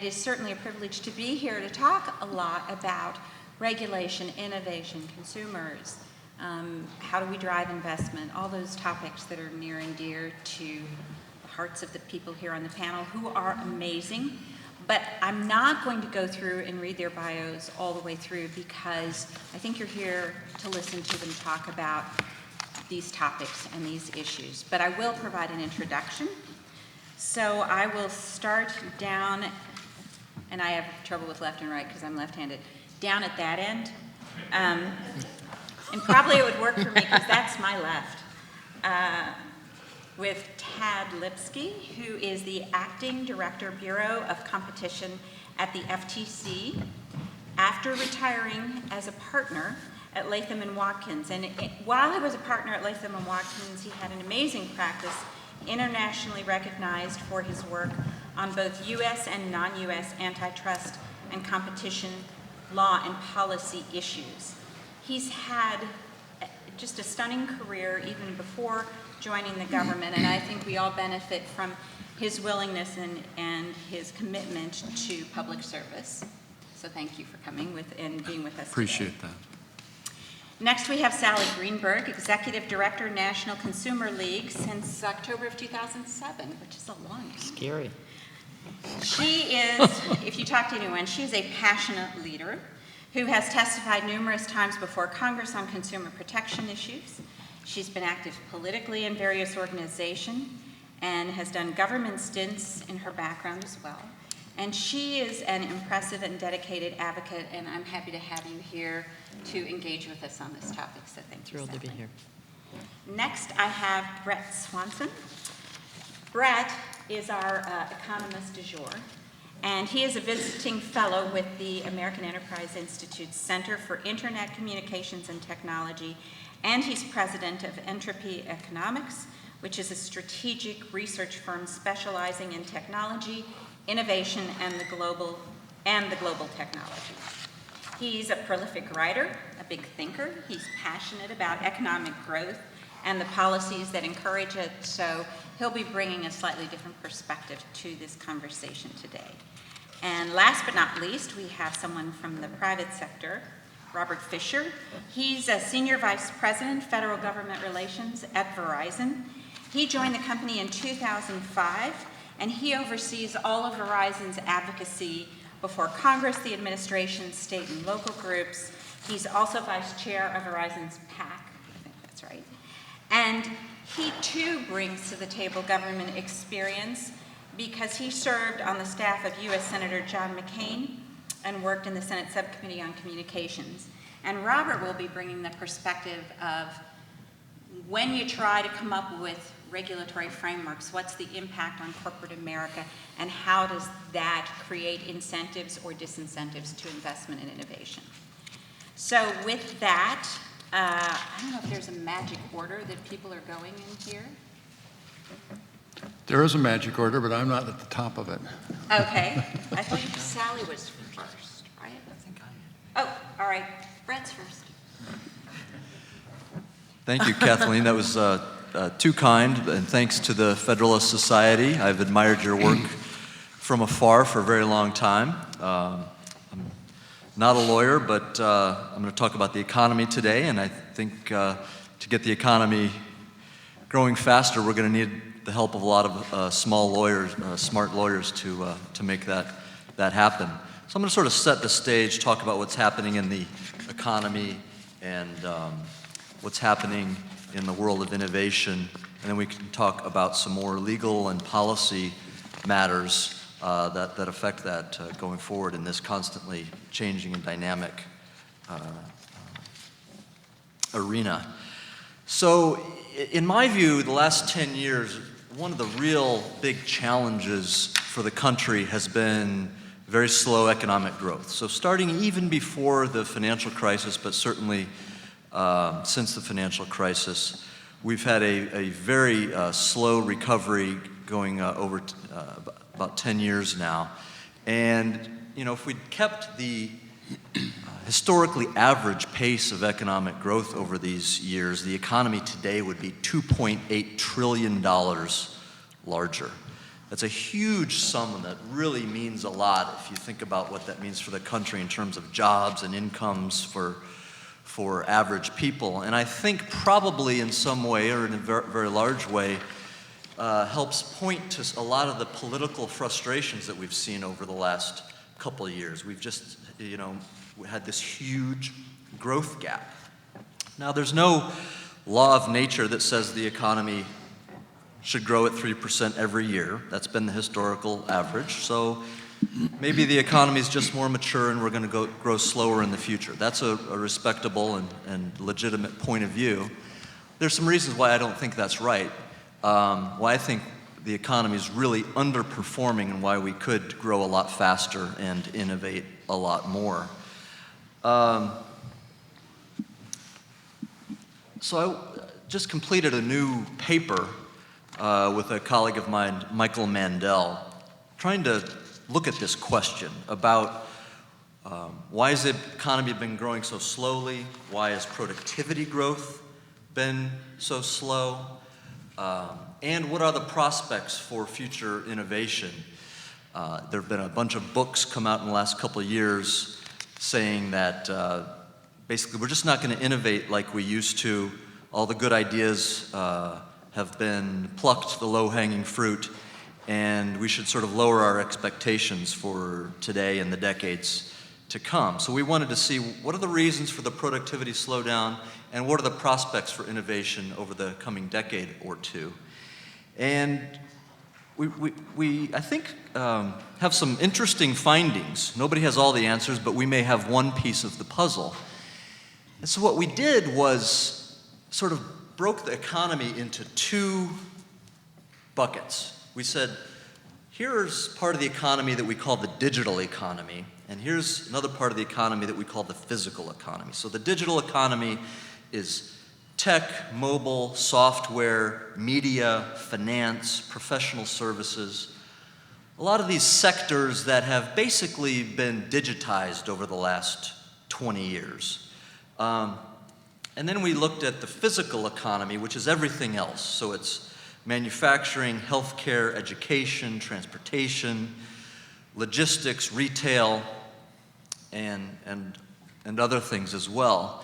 It is certainly a privilege to be here to talk a lot about regulation, innovation, consumers, how do we drive investment, all those topics that are near and dear to the hearts of the people here on the panel, who are amazing. But I'm not going to go through and read their bios all the way through, because I think you're here to listen to them talk about these topics and these issues. But I will provide an introduction. So I will start down, and I have trouble with left and right because I'm left-handed, down at that end. And probably it would work for me because that's my left. With Tad Lipsky, who is the Acting Director, Bureau of Competition at the FTC, after retiring as a partner at Latham & Watkins. And while he was a partner at Latham & Watkins, he had an amazing practice, internationally recognized for his work on both U.S. and non-U.S. antitrust and competition law and policy issues. He's had just a stunning career even before joining the government, and I think we all benefit from his willingness and his commitment to public service. So thank you for coming and being with us Appreciate today. that. Next we have Sally Greenberg, Executive Director, National Consumer League since October of 2007, which is a long time. Scary. She is, if you talk to anyone, she's a passionate leader who has testified numerous times before Congress on consumer protection issues. She's been active politically in various organizations and has done government stints in her background as well. And she is an impressive and dedicated advocate, and I'm happy to have you here to engage with us on this topic, so thank you. Thrilled to be here. Next, I have Bret Swanson. Bret is our economist du jour, and he is a visiting fellow with the American Enterprise Institute's Center for Internet Communications and Technology, and he's president of Entropy Economics, which is a strategic research firm specializing in technology, innovation, and the global technology. He's a prolific writer, a big thinker. He's passionate about economic growth and the policies that encourage it, so he'll be bringing a slightly different perspective to this conversation today. And last but not least, we have someone from the private sector, Robert Fisher. He's a Senior Vice President, Federal Government Relations at Verizon. He joined the company in 2005, and he oversees all of Verizon's advocacy before Congress, the administration, state and local groups. He's also Vice Chair of Verizon's PAC, I think that's right. And he too brings to the table government experience because he served on the staff of U.S. Senator John McCain and worked in the Senate Subcommittee on Communications. And Robert will be bringing the perspective of when you try to come up with regulatory frameworks, what's the impact on corporate America, and how does that create incentives or disincentives to investment and innovation? So with that, I don't know if there's a magic order that people are going in here. There is a magic order, but I'm not at the top of it. Okay. I think Sally was first, right? I think I am. Oh, all right. Bret's first. Thank you, Kathleen. That was too kind, and thanks to the Federalist Society. I've admired your work from afar for a very long time. I'm not a lawyer, but I'm going to talk about the economy today, and I think to get the economy growing faster, we're going to need the help of a lot of small lawyers, smart lawyers to make that happen. So I'm going to sort of set the stage, talk about what's happening in the economy and what's happening in the world of innovation, and then we can talk about some more legal and policy matters that affect that going forward in this constantly changing and dynamic arena. So in my view, the last 10 years, one of the real big challenges for the country has been very slow economic growth. So starting even before the financial crisis, but certainly since the financial crisis, we've had a very slow recovery going over about 10 years now. And, you know, if we'd kept the historically average pace of economic growth over these years, the economy today would be $2.8 trillion larger. That's a huge sum that really means a lot if you think about what that means for the country in terms of jobs and incomes for average people. And I think probably in some way, or in a very, very large way, helps point to a lot of the political frustrations that we've seen over the last couple of years. We've just, we had this huge growth gap. Now, there's no law of nature that says the economy should grow at 3% every year. That's been the historical average. So maybe the economy is just more mature and we're going to grow slower in the future. That's a respectable and legitimate point of view. There's some reasons why I don't think that's right. Why I think the economy is really underperforming and why we could grow a lot faster and innovate a lot more. So I just completed a new paper with a colleague of mine, Michael Mandel, trying to look at this question about why has the economy been growing so slowly? Why has productivity growth been so slow? And what are the prospects for future innovation? There have been a bunch of books come out in the last couple of years saying that basically we're just not going to innovate like we used to. All the good ideas have been plucked, the low-hanging fruit, and we should sort of lower our expectations for today and the decades to come. So we wanted to see what are the reasons for the productivity slowdown and what are the prospects for innovation over the coming decade or two. And we I think, have some interesting findings. Nobody has all the answers, but we may have one piece of the puzzle. And so what we did was sort of broke the economy into two buckets. We said, here's part of the economy that we call the digital economy, and here's another part of the economy that we call the physical economy. So the digital economy is tech, mobile, software, media, finance, professional services. A lot of these sectors that have basically been digitized over the last 20 years. And then we looked at the physical economy, which is everything else. So it's manufacturing, healthcare, education, transportation, logistics, retail, and other things as well.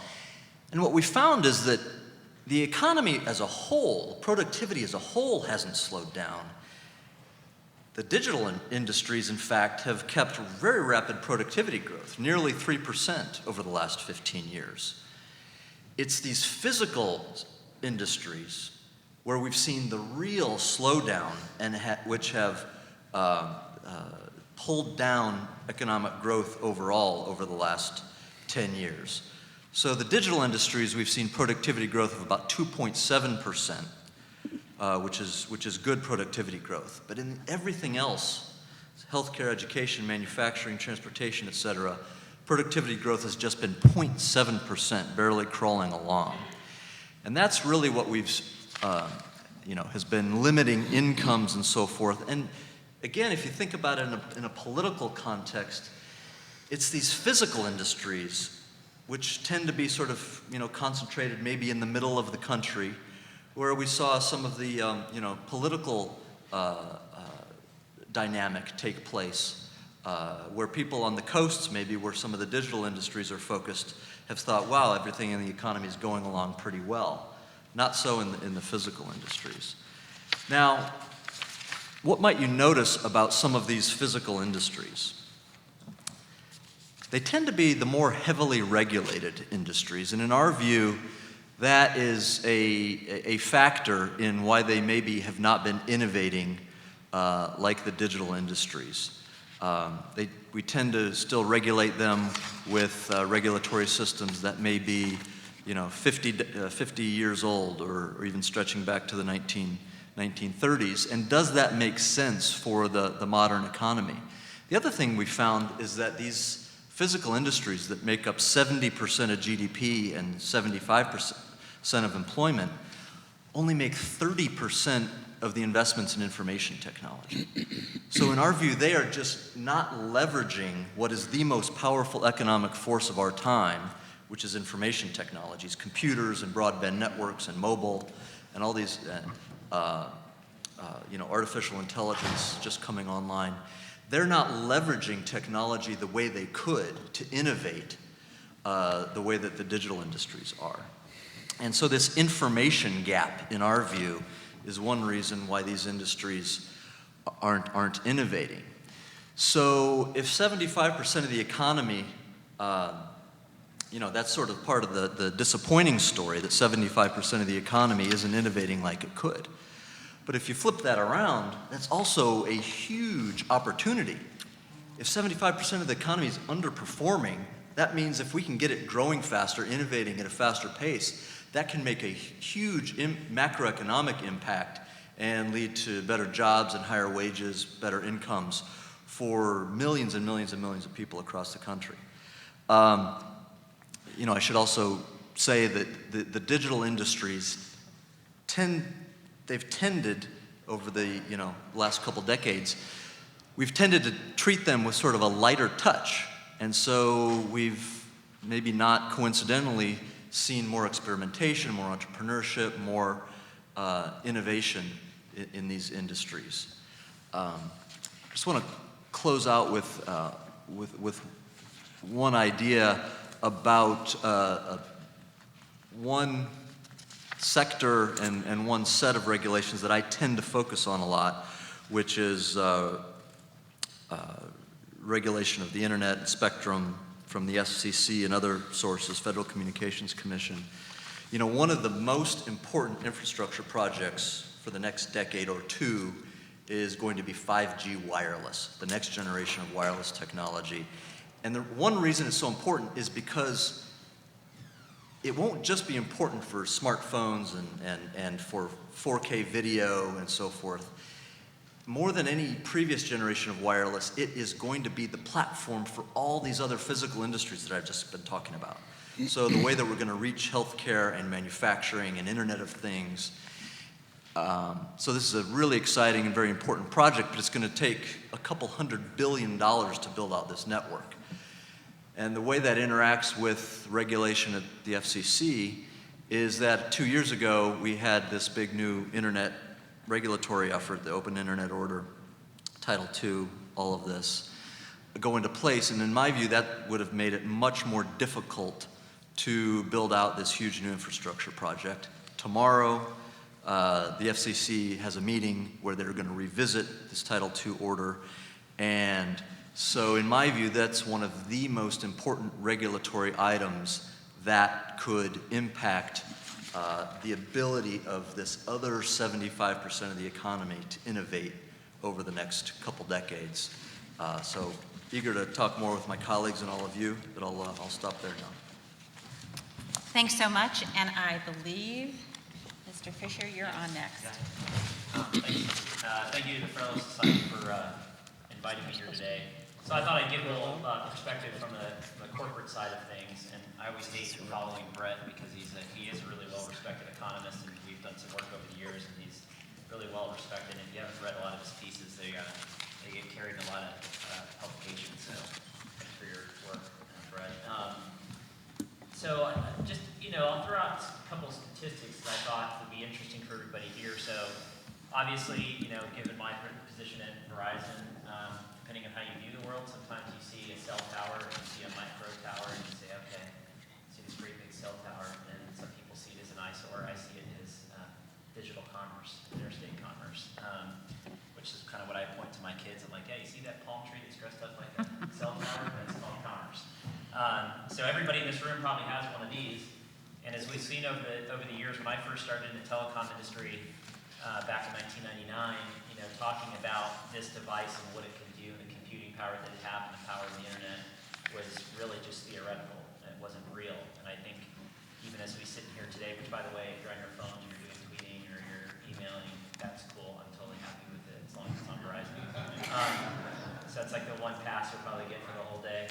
And what we found is that the economy as a whole, productivity as a whole, hasn't slowed down. The digital industries, in fact, have kept very rapid productivity growth, nearly 3% over the last 15 years. It's these physical industries where we've seen the real slowdown and which have pulled down economic growth overall over the last 10 years. So the digital industries, we've seen productivity growth of about 2.7%, which is good productivity growth. But in everything else, healthcare, education, manufacturing, transportation, et cetera, productivity growth has just been 0.7%, barely crawling along. And that's really what we've, has been limiting incomes and so forth. And again, if you think about it in a political context, it's these physical industries which tend to be sort of, concentrated maybe in the middle of the country, where we saw some of the, political dynamic take place. Where people on the coasts, maybe where some of the digital industries are focused, have thought, wow, everything in the economy is going along pretty well. Not so in the physical industries. Now, what might you notice about some of these physical industries? They tend to be the more heavily regulated industries, and in our view, that is a factor in why they maybe have not been innovating like the digital industries. We tend to still regulate them with regulatory systems that may be, 50 years old or even stretching back to the 1930s. And does that make sense for the modern economy? The other thing we found is that these physical industries that make up 70% of GDP and 75% of employment only make 30% of the investments in information technology. So in our view, they are just not leveraging what is the most powerful economic force of our time, which is information technologies, computers and broadband networks and mobile and all these artificial intelligence just coming online, they're not leveraging technology the way they could to innovate the way that the digital industries are. And so this information gap, in our view, is one reason why these industries aren't innovating. So if 75% of the economy, that's sort of part of the disappointing story, that 75% of the economy isn't innovating like it could. But if you flip that around, that's also a huge opportunity. If 75% of the economy is underperforming, that means if we can get it growing faster, innovating at a faster pace, that can make a huge macroeconomic impact and lead to better jobs and higher wages, better incomes for millions and millions and millions of people across the country. I should also say that the digital industries they've tended over the last couple decades, we've tended to treat them with sort of a lighter touch. And so we've maybe not coincidentally seen more experimentation, more entrepreneurship, more innovation in these industries. I just want to close out with one idea about one sector and one set of regulations that I tend to focus on a lot, which is regulation of the internet and spectrum from the FCC and other sources, Federal Communications Commission. One of the most important infrastructure projects for the next decade or two is going to be 5G wireless, the next generation of wireless technology. And the one reason it's so important is because it won't just be important for smartphones and for 4K video and so forth. More than any previous generation of wireless, it is going to be the platform for all these other physical industries that I've just been talking about. So the way that we're going to reach healthcare and manufacturing and Internet of Things. So this is a really exciting and very important project, but it's going to take a couple $100 billion to build out this network. And the way that interacts with regulation at the FCC is that 2 years ago, we had this big new internet regulatory effort, the Open Internet Order, Title II, all of this, go into place. And in my view, that would have made it much more difficult to build out this huge new infrastructure project. Tomorrow, the FCC has a meeting where they're going to revisit this Title II order. And so in my view, that's one of the most important regulatory items that could impact the ability of this other 75% of the economy to innovate over the next couple decades. So eager to talk more with my colleagues and all of you, but I'll stop there now. Thanks so much, and I believe, Mr. Fisher, you're on next. Thank you. Thank you to the Federalist Society for inviting me here today. So I thought I'd give a little perspective from the corporate side of things, and I always hate following Bret because he is a really well-respected economist, and we've done some work over the years, and he's really well-respected. And if you haven't read a lot of his pieces, they get carried in a lot of publications. So thanks for your work, Bret. So just I'll throw out a couple of statistics that I thought would be interesting for everybody here. So obviously, given my position at Verizon, depending on how you view the world, sometimes you see a cell tower and you see a micro tower and you say, okay, I see this great big cell tower, and some people see it as an eyesore. I see it as digital commerce, interstate commerce, which is kind of what I point to my kids. I'm like, yeah, you see that palm tree that's dressed up like a cell tower? That's called commerce. So everybody in this room probably has one of these. And as we've seen over the years, when I first started in the telecom industry back in 1999, talking about this device and what it can do and the computing power that it had and the power of the internet was really just theoretical. It wasn't real. And I think even as we sit here today, which by the way, if you're on your phone and you're doing tweeting or you're emailing, that's cool. I'm totally happy with it as long as it's on Verizon. So it's like the one pass you'll probably get for the whole day.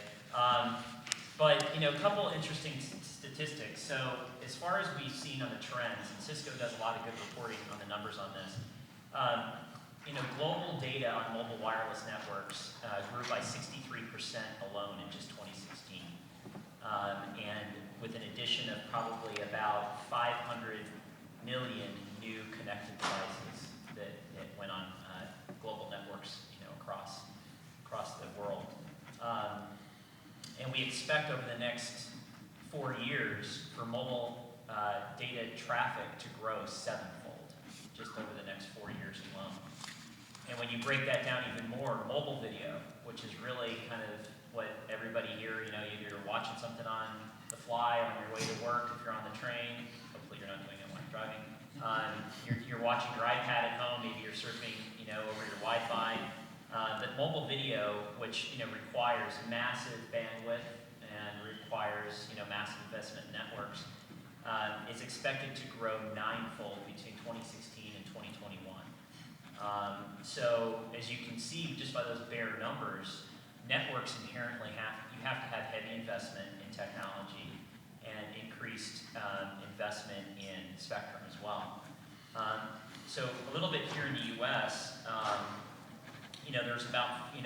But a couple interesting statistics. So as far as we've seen on the trends, and Cisco does a lot of good reporting on the numbers on this, global data on mobile wireless networks grew by 63% alone in just 2016. And with an addition of probably about 500 million new connected devices that it went on global networks, across the world. And we expect over the next 4 years for mobile data traffic to grow 7-fold, just over the next 4 years alone. And when you break that down even more, mobile video, which is really kind of what everybody here, either you're watching something on the fly on your way to work, if you're on the train, hopefully you're not doing it while you're driving. You're watching your iPad at home, maybe you're surfing, over your Wi-Fi. But mobile video, which requires massive bandwidth and requires massive investment in networks, is expected to grow 9-fold between 2016 and 2021. So as you can see, just by those bare numbers, networks inherently you have to have heavy investment in technology and increased investment in spectrum as well. So a little bit here in the U.S., there's about, I'm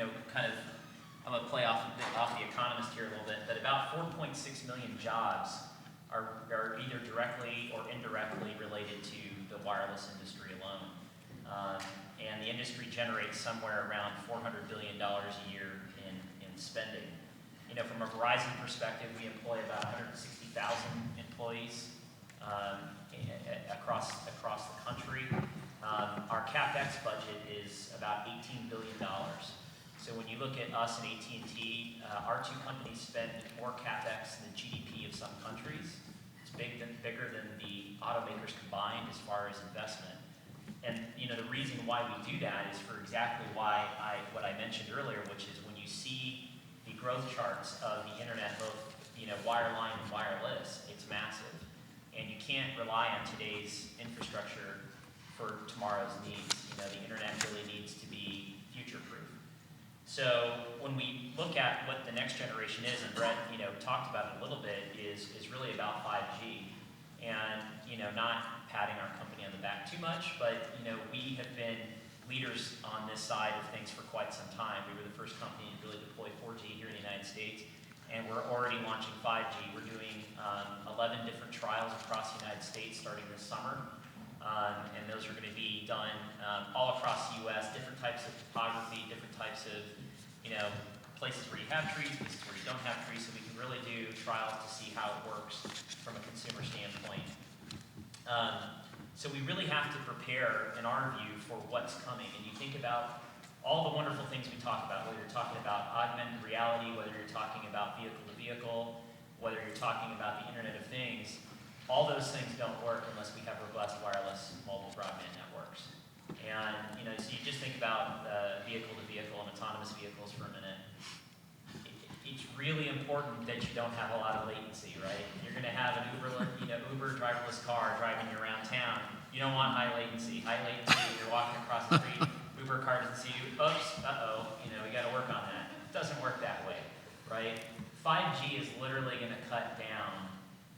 going to play off the Economist here a little bit, but about 4.6 million jobs are either directly or indirectly related to the wireless industry alone. And the industry generates somewhere around $400 billion a year in spending. From a Verizon perspective, we employ about 160,000 employees across the country. Our CapEx budget is about $18 billion. So when you look at us and AT&T, our two companies spend more CapEx than the GDP of some countries. It's bigger than the automakers combined as far as investment. And the reason why we do that is for exactly what I mentioned earlier, which is when you see the growth charts of the internet, both wireline and wireless, it's massive. And you can't rely on today's infrastructure for tomorrow's needs. The internet really needs to be future-proof. So when we look at what the next generation is, and Bret talked about it a little bit, is really about 5G. And not patting our company on the back too much, but we have been leaders on this side of things for quite some time. We were the first company to really deploy 4G here in the United States, and we're already launching 5G. We're doing 11 different trials across the United States starting this summer, and those are going to be done all across the U.S., different types of topography, different types of places where you have trees, places where you don't have trees, so we can really do trials to see how it works from a consumer standpoint. So we really have to prepare, in our view, for what's coming. And you think about all the wonderful things we talk about, whether you're talking about augmented reality, whether you're talking about vehicle-to-vehicle, whether you're talking about the Internet of Things, all those things don't work unless we have robust wireless mobile broadband networks. And so you just think about vehicle-to-vehicle and autonomous vehicles for a minute. It's really important that you don't have a lot of latency, right? You're going to have an Uber driverless car driving you around town. You don't want high latency. High latency, you're walking across the street, Uber car doesn't see you. Oops, we got to work on that. It doesn't work that way, right? 5G is literally going to cut down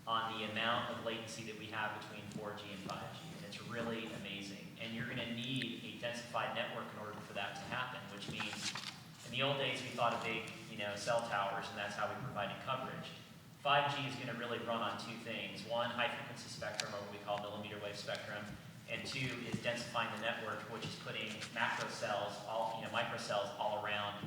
on the amount of latency that we have between 4G and 5G, and it's really amazing. And you're going to need a densified network in order for that to happen, which means in the old days we thought of big cell towers, and that's how we provided coverage. 5G is going to really run on two things. One, high-frequency spectrum, or what we call millimeter wave spectrum, and two is densifying the network, which is putting macro cells, microcells all around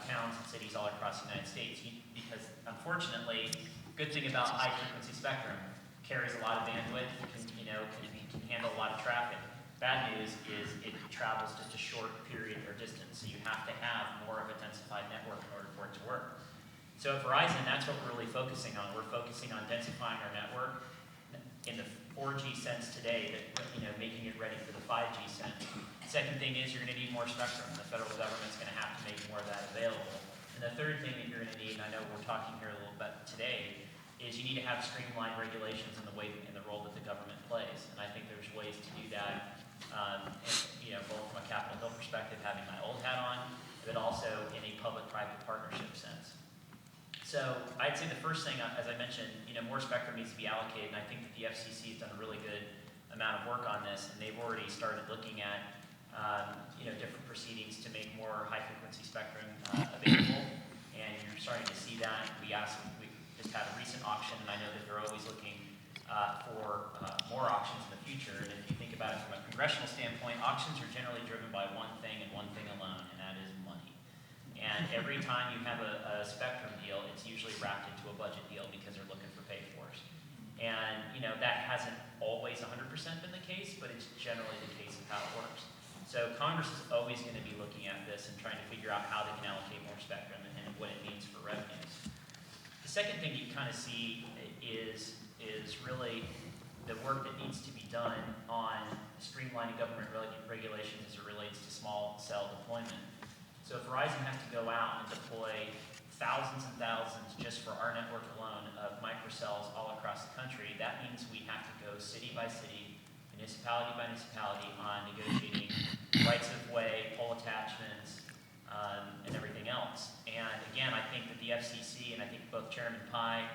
towns and cities all across the United States. Because unfortunately, good thing about high-frequency spectrum, carries a lot of bandwidth, can handle a lot of traffic. Bad news is it travels just a short period or distance, so you have to have more of a densified network in order for it to work. So at Verizon, that's what we're really focusing on. We're focusing on densifying our network in the 4G sense today, making it ready for the 5G sense. Second thing is you're going to need more spectrum. The federal government's going to have to make more of that available. And the third thing that you're going to need, and I know we're talking here a little bit today, is you need to have streamlined regulations in the way and the role that the government plays. And I think there's ways to do that. Both from a Capitol Hill perspective, having my old hat on, but also in a public-private partnership sense. So I'd say the first thing, as I mentioned, more spectrum needs to be allocated, and I think that the FCC has done a really good amount of work on this, and they've already started looking at different proceedings to make more high-frequency spectrum available, and you're starting to see that. We just had a recent auction, and I know that they're always looking for more auctions in the future. And if you think about it from a congressional standpoint, auctions are every time you have a spectrum deal, it's usually wrapped into a budget deal because they're looking for pay-fors. And, that hasn't always 100% been the case, but it's generally the case of how it works. So Congress is always going to be looking at this and trying to figure out how they can allocate more spectrum and what it means for revenues. The second thing you kind of see is really the work that needs to be done on streamlining government regulations as it relates to small cell deployment. So if Verizon has to go out and deploy thousands and thousands just for our network alone of microcells all across the country, that means we have to go city by city, municipality by municipality on negotiating rights of way, pole attachments, and everything else. And again, I think that the FCC, and I think both Chairman Pai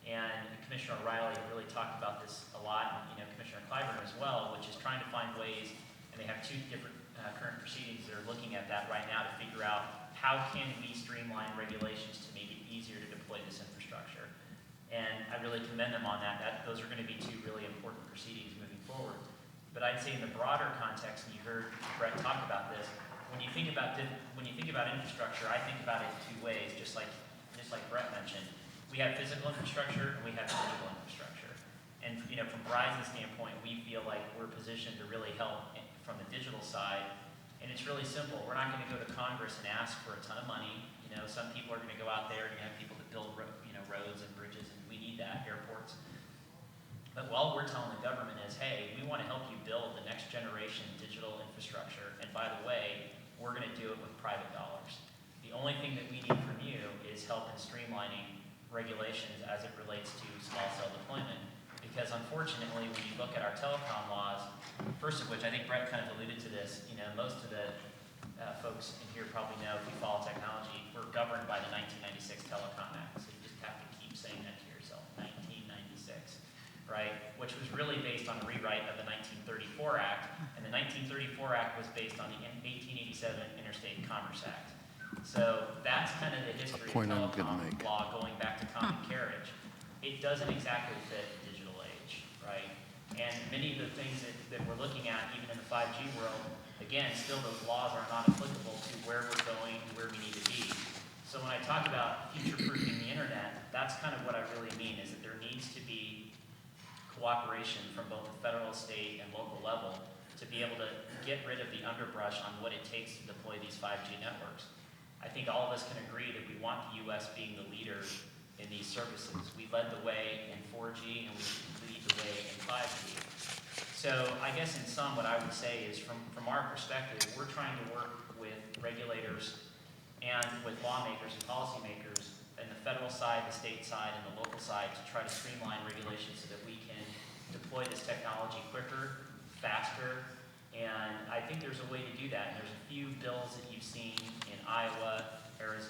and Commissioner O'Reilly have really talked about this a lot, and Commissioner Clyburn as well, which is trying to find ways, and they have two different current proceedings that are looking at that right now to figure out how can we streamline regulations to make it easier to deploy this infrastructure. And I really commend them on that. Those are going to be two really important proceedings moving forward. But I'd say in the broader context, and you heard Bret talk about this, when you think about infrastructure, I think about it two ways, just like Bret mentioned. We have physical infrastructure and we have digital infrastructure. And from Verizon's standpoint, we feel like we're positioned to really help from the digital side. And it's really simple. We're not going to go to Congress and ask for a ton of money. Some people are going to go out there and you have people that build roads and bridges, and we need that, airports. But all we're telling the government is, hey, we want to help you build the next generation digital infrastructure. And by the way, we're going to do it with private dollars. The only thing that we need from you is help in streamlining regulations as it relates to small cell deployment. Because unfortunately, when you look at our telecom laws, first of which I think Bret kind of alluded to this, most of the folks in here probably know, if you follow technology, we're governed by the 1996 Telecom Act. So you just have to keep saying that to yourself, 1996, right? Which was really based on a rewrite of the 1934 Act. And the 1934 Act was based on the 1887 Interstate Commerce Act. So that's kind of the history of telecom law going back to common carriage. It doesn't exactly fit the digital age, right? And many of the things that we're looking at, even in the 5G world, again, still those laws are not applicable to where we're going and where we need to be. So when I talk about future-proofing the internet, that's kind of what I really mean, is that there needs to be cooperation from both the federal, state, and local level to be able to get rid of the underbrush on what it takes to deploy these 5G networks. I think all of us can agree that we want the U.S. being the leader in these services. We led the way in 4G and we lead the way in 5G. So I guess in sum, what I would say is from our perspective, we're trying to work with regulators and with lawmakers and policymakers in the federal side, the state side, and the local side to try to streamline regulations so that we can deploy this technology quicker, faster, and I think there's a way to do that. And there's a few bills that you've seen in Iowa,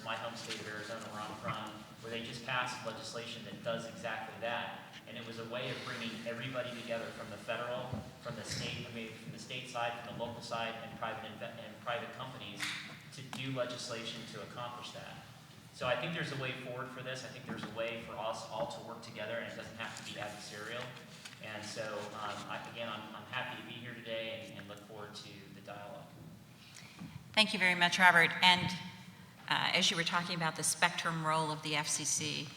my home state of Arizona, where I'm from, where they just passed legislation that does exactly that. And it was a way of bringing everybody together from the federal, from the state side, from the local side, and private companies to do legislation to accomplish that. So I think there's a way forward for this. I think there's a way for us all to work together, and it doesn't have to be adversarial. And so, I'm happy to be here today and look forward to the dialogue. Thank you very much, Robert. And as you were talking about the spectrum role of the FCC,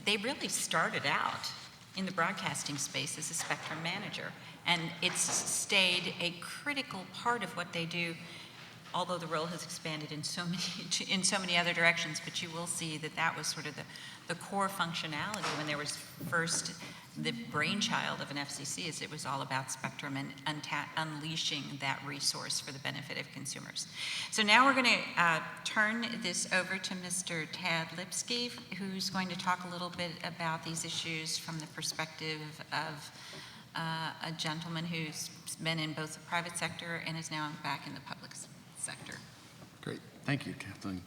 they really started out in the broadcasting space as a spectrum manager. And it's stayed a critical part of what they do, although the role has expanded in so many other directions. But you will see that that was sort of the core functionality when there was first the brainchild of an FCC, is it was all about spectrum and unleashing that resource for the benefit of consumers. So now we're going to turn this over to Mr. Tad Lipsky, who's going to talk a little bit about these issues from the perspective of a gentleman who's been in both the private sector and is now back in the public sector. Great. Thank you, Kathleen.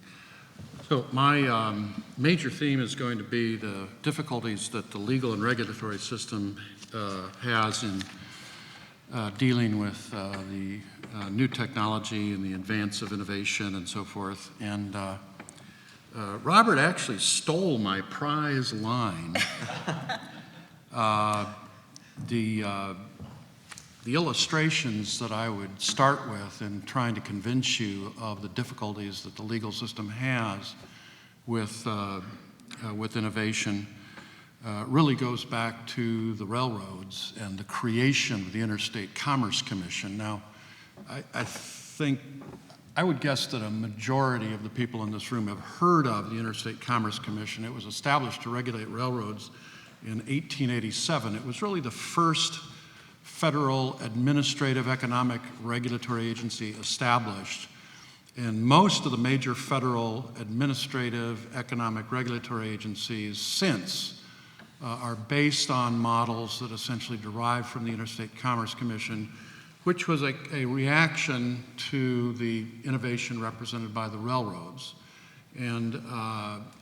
So my major theme is going to be the difficulties that the legal and regulatory system has in dealing with the new technology and the advance of innovation and so forth. And Robert actually stole my prize line. the illustrations that I would start with in trying to convince you of the difficulties that the legal system has with innovation really goes back to the railroads and the creation of the Interstate Commerce Commission. Now, I think, I would guess that a majority of the people in this room have heard of the Interstate Commerce Commission. It was established to regulate railroads in 1887. It was really the first federal administrative economic regulatory agency established. And most of the major federal administrative economic regulatory agencies since are based on models that essentially derive from the Interstate Commerce Commission, which was a reaction to the innovation represented by the railroads. And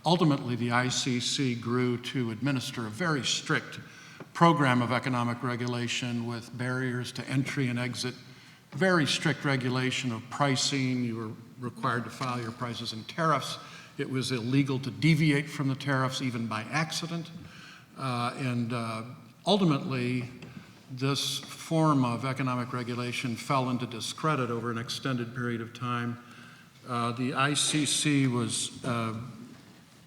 ultimately, the ICC grew to administer a very strict program of economic regulation with barriers to entry and exit, very strict regulation of pricing. You were required to file your prices in tariffs. It was illegal to deviate from the tariffs even by accident. Ultimately, this form of economic regulation fell into discredit over an extended period of time. The ICC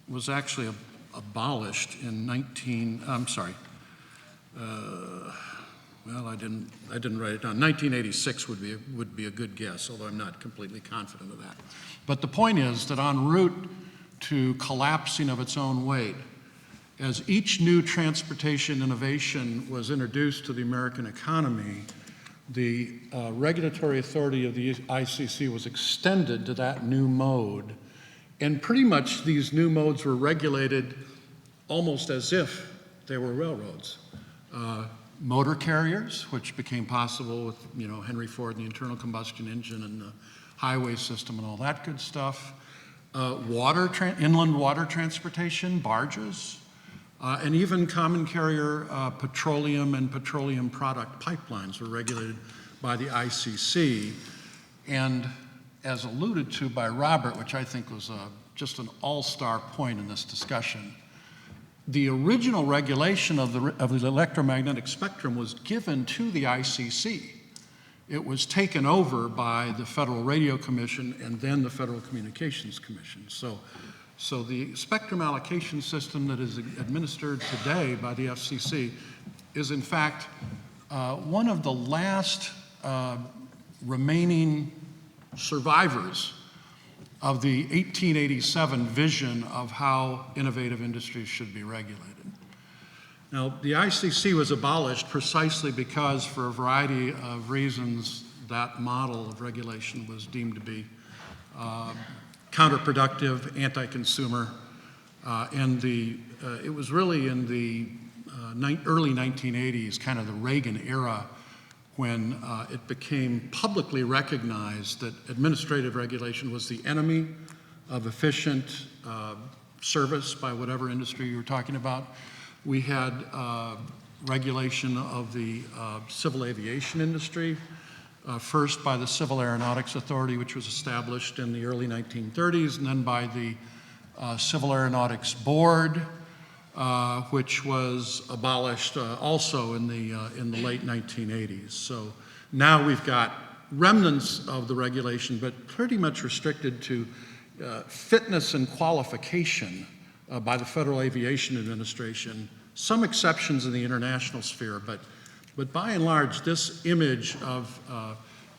was actually abolished in well, I didn't write it down. 1986 would be a good guess, although I'm not completely confident of that. But the point is that en route to collapsing of its own weight, as each new transportation innovation was introduced to the American economy, the regulatory authority of the ICC was extended to that new mode, and pretty much these new modes were regulated almost as if they were railroads. Motor carriers, which became possible with Henry Ford and the internal combustion engine and the highway system and all that good stuff. Inland water transportation, barges, and even common carrier petroleum and petroleum product pipelines were regulated by the ICC. And as alluded to by Robert, which I think was just an all-star point in this discussion, the original regulation of the electromagnetic spectrum was given to the ICC. It was taken over by the Federal Radio Commission and then the Federal Communications Commission. So the spectrum allocation system that is administered today by the FCC is in fact one of the last remaining survivors of the 1887 vision of how innovative industries should be regulated. Now, the ICC was abolished precisely because, for a variety of reasons, that model of regulation was deemed to be counterproductive, anti-consumer, and it was really in the early 1980s, kind of the Reagan era, when it became publicly recognized that administrative regulation was the enemy of efficient service by whatever industry you were talking about. We had regulation of the civil aviation industry, first by the Civil Aeronautics Authority, which was established in the early 1930s, and then by the Civil Aeronautics Board, which was abolished also in the late 1980s. So now we've got remnants of the regulation, but pretty much restricted to fitness and qualification by the Federal Aviation Administration. Some exceptions in the international sphere, but by and large, this image of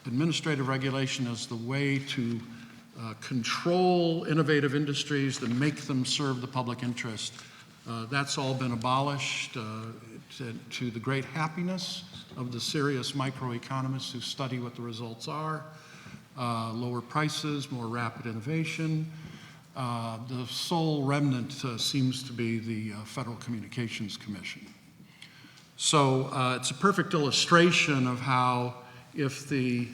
administrative regulation as the way to control innovative industries, to make them serve the public interest, that's all been abolished to the great happiness of the serious microeconomists who study what the results are. Lower prices, more rapid innovation. The sole remnant seems to be the Federal Communications Commission. So it's a perfect illustration of how if the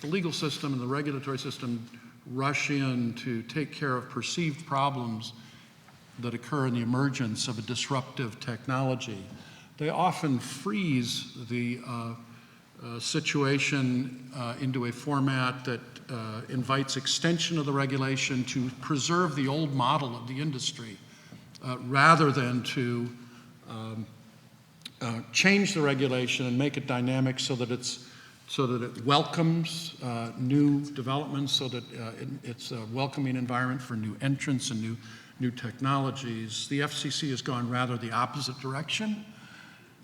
legal system and the regulatory system rush in to take care of perceived problems that occur in the emergence of a disruptive technology, they often freeze the situation into a format that invites extension of the regulation to preserve the old model of the industry rather than to change the regulation and make it dynamic so that it welcomes new developments, so that it's a welcoming environment for new entrants and new technologies. The FCC has gone rather the opposite direction.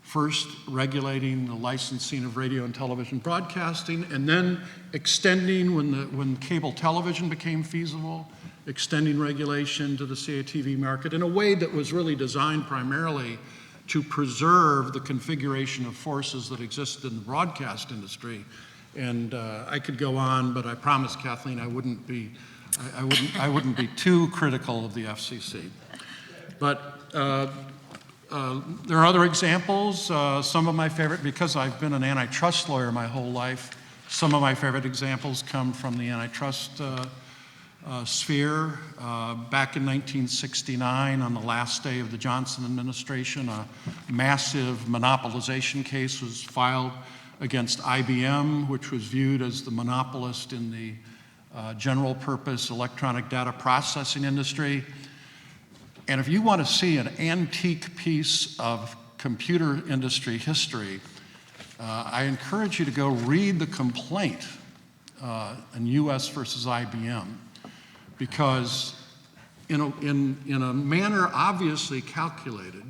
First regulating the licensing of radio and television broadcasting, and then extending, when cable television became feasible, extending regulation to the CATV market in a way that was really designed primarily to preserve the configuration of forces that existed in the broadcast industry. And I could go on, but I promised Kathleen I wouldn't be too critical of the FCC. But there are other examples. Some of my favorite, because I've been an antitrust lawyer my whole life, some of my favorite examples come from the antitrust sphere. Back in 1969, on the last day of the Johnson administration, a massive monopolization case was filed against IBM, which was viewed as the monopolist in the general purpose electronic data processing industry. And if you want to see an antique piece of computer industry history, I encourage you to go read the complaint in US versus IBM, because in a manner obviously calculated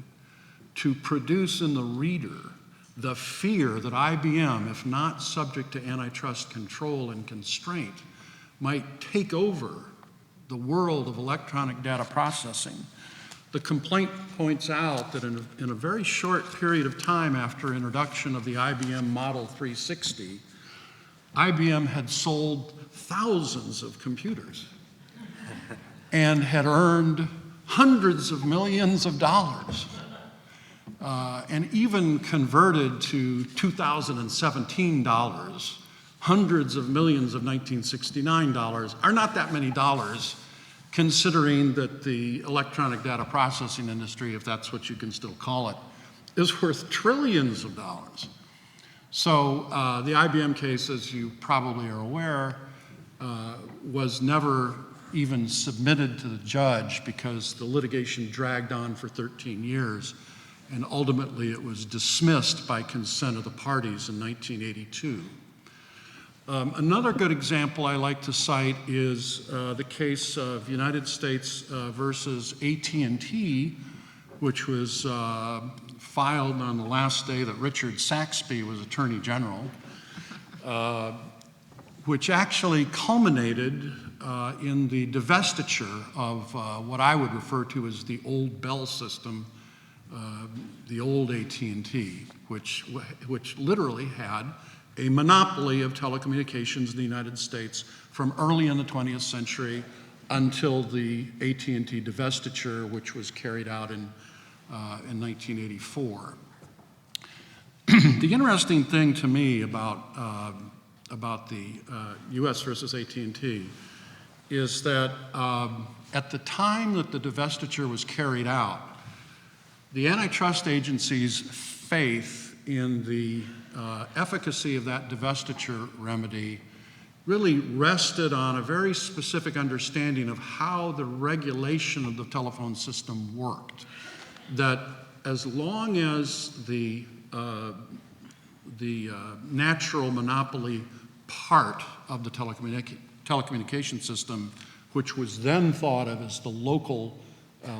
to produce in the reader the fear that IBM, if not subject to antitrust control and constraint, might take over the world of electronic data processing. The complaint points out that in a very short period of time after introduction of the IBM Model 360, IBM had sold thousands of computers and had earned hundreds of millions of dollars, and even converted to 2017 dollars, hundreds of millions of 1969 dollars are not that many dollars, considering that the electronic data processing industry, if that's what you can still call it, is worth trillions of dollars. So the IBM case, as you probably are aware, was never even submitted to the judge because the litigation dragged on for 13 years, and ultimately it was dismissed by consent of the parties in 1982. Another good example I like to cite is the case of United States versus AT&T, which was filed on the last day that Richard Saxby was Attorney General, which actually culminated in the divestiture of what I would refer to as the old Bell system, the old AT&T, which literally had a monopoly of telecommunications in the United States from early in the 20th century until the AT&T divestiture, which was carried out in 1984. The interesting thing to me about the US versus AT&T is that at the time that the divestiture was carried out, the antitrust agency's faith in the efficacy of that divestiture remedy really rested on a very specific understanding of how the regulation of the telephone system worked. That as long as the natural monopoly part of the telecommunication system, which was then thought of as the local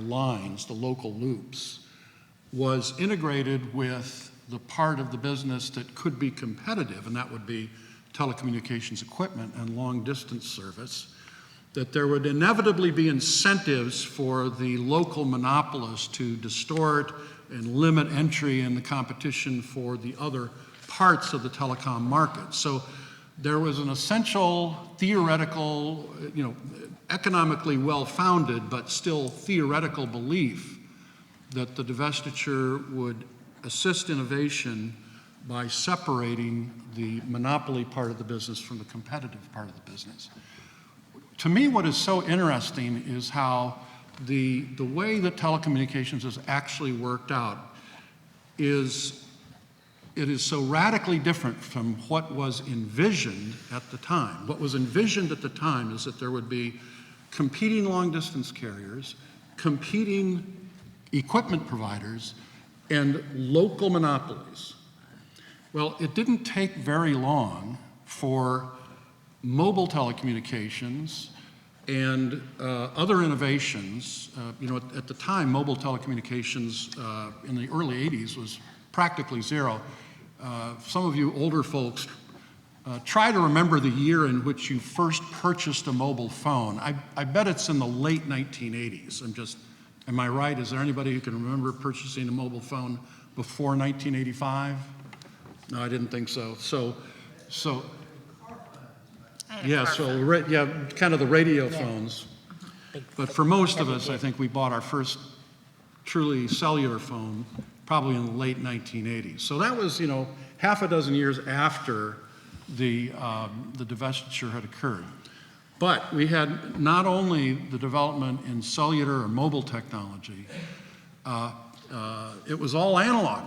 lines, the local loops, was integrated with the part of the business that could be competitive, and that would be telecommunications equipment and long-distance service, that there would inevitably be incentives for the local monopolists to distort and limit entry in the competition for the other parts of the telecom market. So there was an essential theoretical, economically well-founded, but still theoretical belief that the divestiture would assist innovation by separating the monopoly part of the business from the competitive part of the business. To me, what is so interesting is how the way that telecommunications has actually worked out is so radically different from what was envisioned at the time. What was envisioned at the time is that there would be competing long-distance carriers, competing equipment providers, and local monopolies. Well, it didn't take very long for mobile telecommunications and other innovations. At the time, mobile telecommunications in the early 80s was practically zero. Some of you older folks try to remember the year in which you first purchased a mobile phone. I bet it's in the late 1980s. Am I right? Is there anybody who can remember purchasing a mobile phone before 1985? No, I didn't think so. Kind of the radio phones. But for most of us, I think we bought our first truly cellular phone probably in the late 1980s. So that was, half a dozen years after the divestiture had occurred. But we had not only the development in cellular or mobile technology, it was all analog.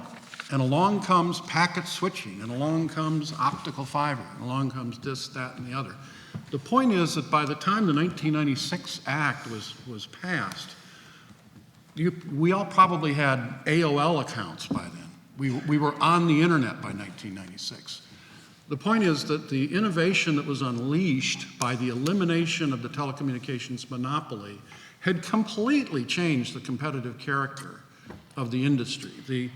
And along comes packet switching, and along comes optical fiber, and along comes this, that, and the other. The point is that by the time the 1996 Act was passed, we all probably had AOL accounts by then. We were on the internet by 1996. The point is that the innovation that was unleashed by the elimination of the telecommunications monopoly had completely changed the competitive character of the industry.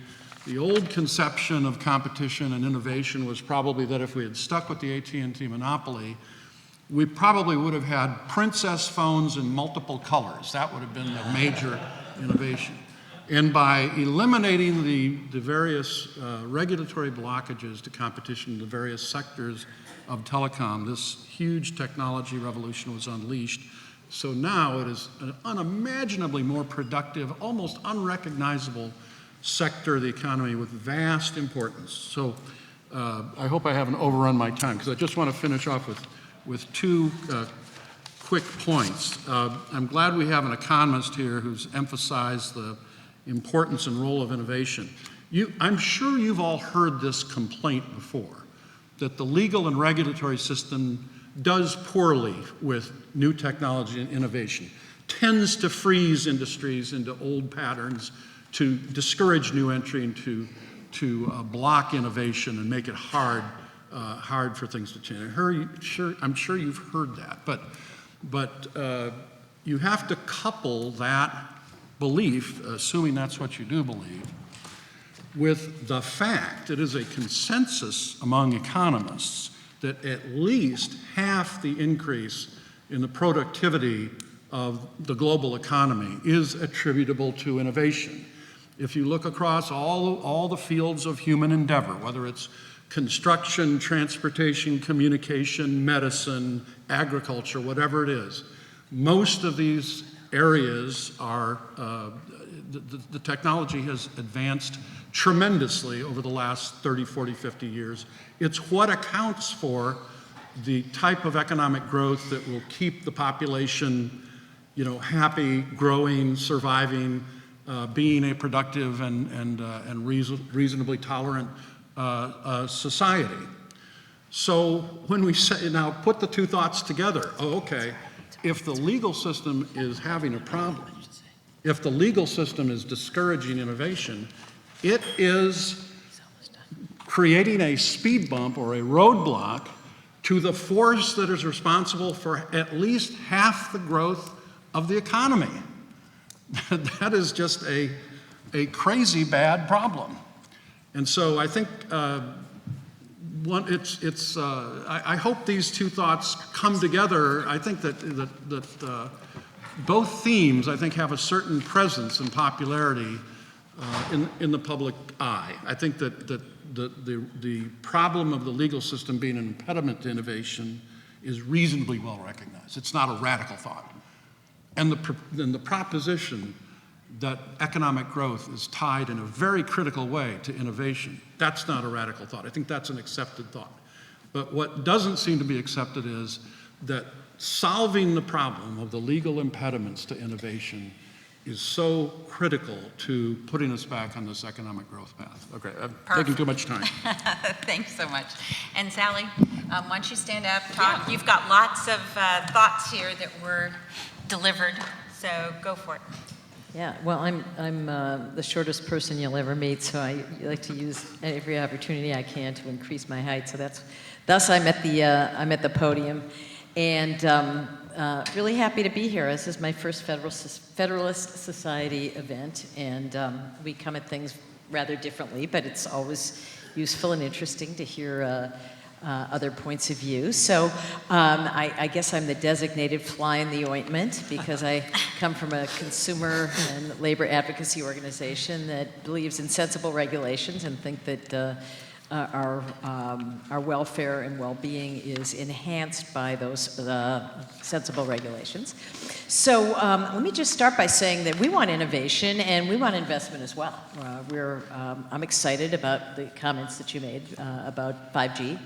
The old conception of competition and innovation was probably that if we had stuck with the AT&T monopoly, we probably would have had princess phones in multiple colors. That would have been the major innovation. And by eliminating the various regulatory blockages to competition in the various sectors of telecom, this huge technology revolution was unleashed. So now it is an unimaginably more productive, almost unrecognizable sector of the economy with vast importance. So I hope I haven't overrun my time, because I just want to finish off with two quick points. I'm glad we have an economist here who's emphasized the importance and role of innovation. I'm sure you've all heard this complaint before, that the legal and regulatory system does poorly with new technology and innovation, tends to freeze industries into old patterns, to discourage new entry and to block innovation and make it hard for things to change. I'm sure you've heard that, but you have to couple that belief, assuming that's what you do believe, with the fact, it is a consensus among economists, that at least half the increase in the productivity of the global economy is attributable to innovation. If you look across all the fields of human endeavor, whether it's construction, transportation, communication, medicine, agriculture, whatever it is, most of these areas are, the technology has advanced tremendously over the last 30, 40, 50 years. It's what accounts for the type of economic growth that will keep the population, happy, growing, surviving, being a productive and reasonably tolerant society. So when we say, now put the two thoughts together, if the legal system is having a problem, if the legal system is discouraging innovation, it is creating a speed bump or a roadblock to the force that is responsible for at least half the growth of the economy. That is just a crazy bad problem. And so I think I hope these two thoughts come together. I think that both themes, I think, have a certain presence and popularity in the public eye. I think that the problem of the legal system being an impediment to innovation is reasonably well recognized. It's not a radical thought. And the proposition that economic growth is tied in a very critical way to innovation, that's not a radical thought. I think that's an accepted thought. But what doesn't seem to be accepted is that solving the problem of the legal impediments to innovation is so critical to putting us back on this economic growth path. Okay, I'm taking too much time. Thanks so much. And Sally, why don't you stand up, talk? Yeah. You've got lots of thoughts here that were delivered, so go for it. Yeah, well, I'm the shortest person you'll ever meet, so I like to use every opportunity I can to increase my height. So thus I'm at the podium, and really happy to be here. This is my first Federalist Society event, and we come at things rather differently, but it's always useful and interesting to hear other points of view. So I guess I'm the designated fly in the ointment because I come from a consumer and labor advocacy organization that believes in sensible regulations and think that our welfare and well-being is enhanced by those sensible regulations. So let me just start by saying that we want innovation and we want investment as well. I'm excited about the comments that you made about 5G.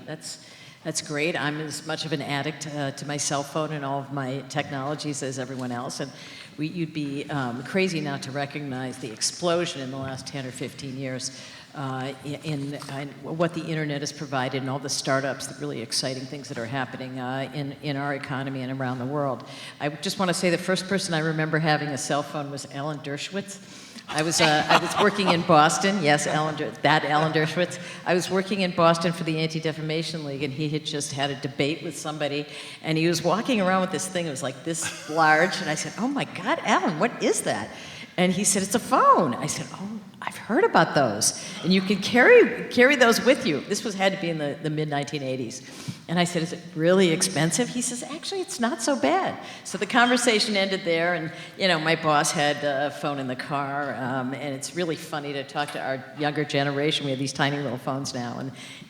That's great. I'm as much of an addict to my cell phone and all of my technologies as everyone else. And you'd be crazy not to recognize the explosion in the last 10 or 15 years in what the internet has provided and all the startups, the really exciting things that are happening in our economy and around the world. I just want to say the first person I remember having a cell phone was Alan Dershowitz. I was working in Boston. Yes, Alan Dershowitz. I was working in Boston for the Anti-Defamation League, and he had just had a debate with somebody, and he was walking around with this thing. It was like this large, and I said, "Oh my God, Alan, what is that?" And he said, "It's a phone." I said, "Oh, I've heard about those, and you can carry those with you." This had to be in the mid-1980s. And I said, "Is it really expensive?" He says, "Actually, it's not so bad." So the conversation ended there, and my boss had a phone in the car, and it's really funny to talk to our younger generation. We have these tiny little phones now,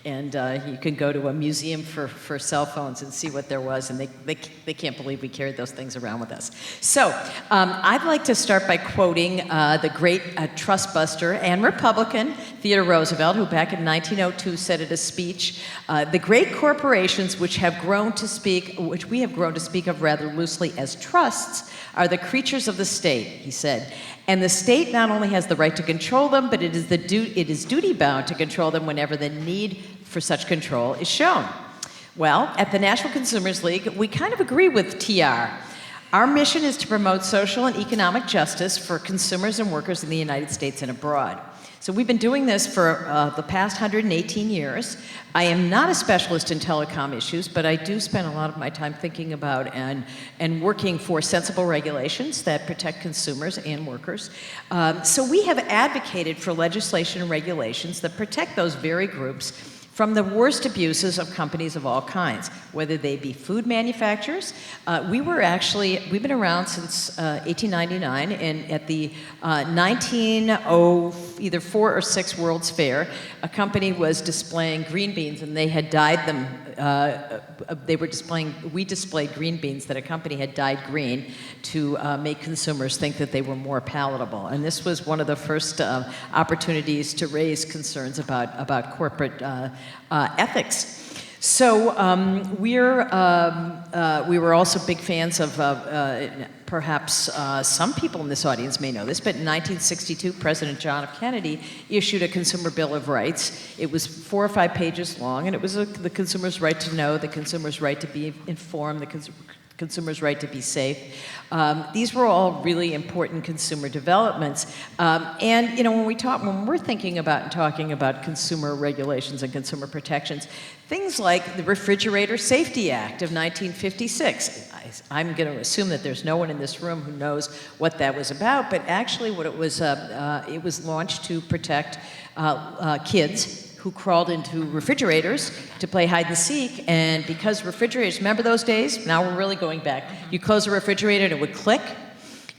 and you can go to a museum for cell phones and see what there was, and they can't believe we carried those things around with us. So I'd like to start by quoting the great trust buster and Republican Theodore Roosevelt, who back in 1902 said at a speech, "The great corporations which we have grown to speak of rather loosely as trusts are the creatures of the state," he said. "And the state not only has the right to control them, but it is duty-bound to control them whenever the need for such control is shown." Well, at the National Consumers League, we kind of agree with TR. Our mission is to promote social and economic justice for consumers and workers in the United States and abroad. So we've been doing this for the past 118 years. I am not a specialist in telecom issues, but I do spend a lot of my time thinking about and working for sensible regulations that protect consumers and workers. So we have advocated for legislation and regulations that protect those very groups from the worst abuses of companies of all kinds, whether they be food manufacturers. We've been around since 1899, and at the 1904 or 6 World's Fair, a company was displaying green beans, and they had dyed them. We displayed green beans that a company had dyed green to make consumers think that they were more palatable. And this was one of the first opportunities to raise concerns about corporate ethics. So we were also big fans of, perhaps some people in this audience may know this, but in 1962, President John F. Kennedy issued a Consumer Bill of Rights. It was 4 or 5 pages long, and it was the consumer's right to know, the consumer's right to be informed, the consumer's right to be safe. These were all really important consumer developments. And when we're thinking about and talking about consumer regulations and consumer protections, things like the Refrigerator Safety Act of 1956. I'm going to assume that there's no one in this room who knows what that was about, but actually what it was launched to protect kids who crawled into refrigerators to play hide and seek, and because refrigerators, remember those days? Now we're really going back. You close a refrigerator and it would click.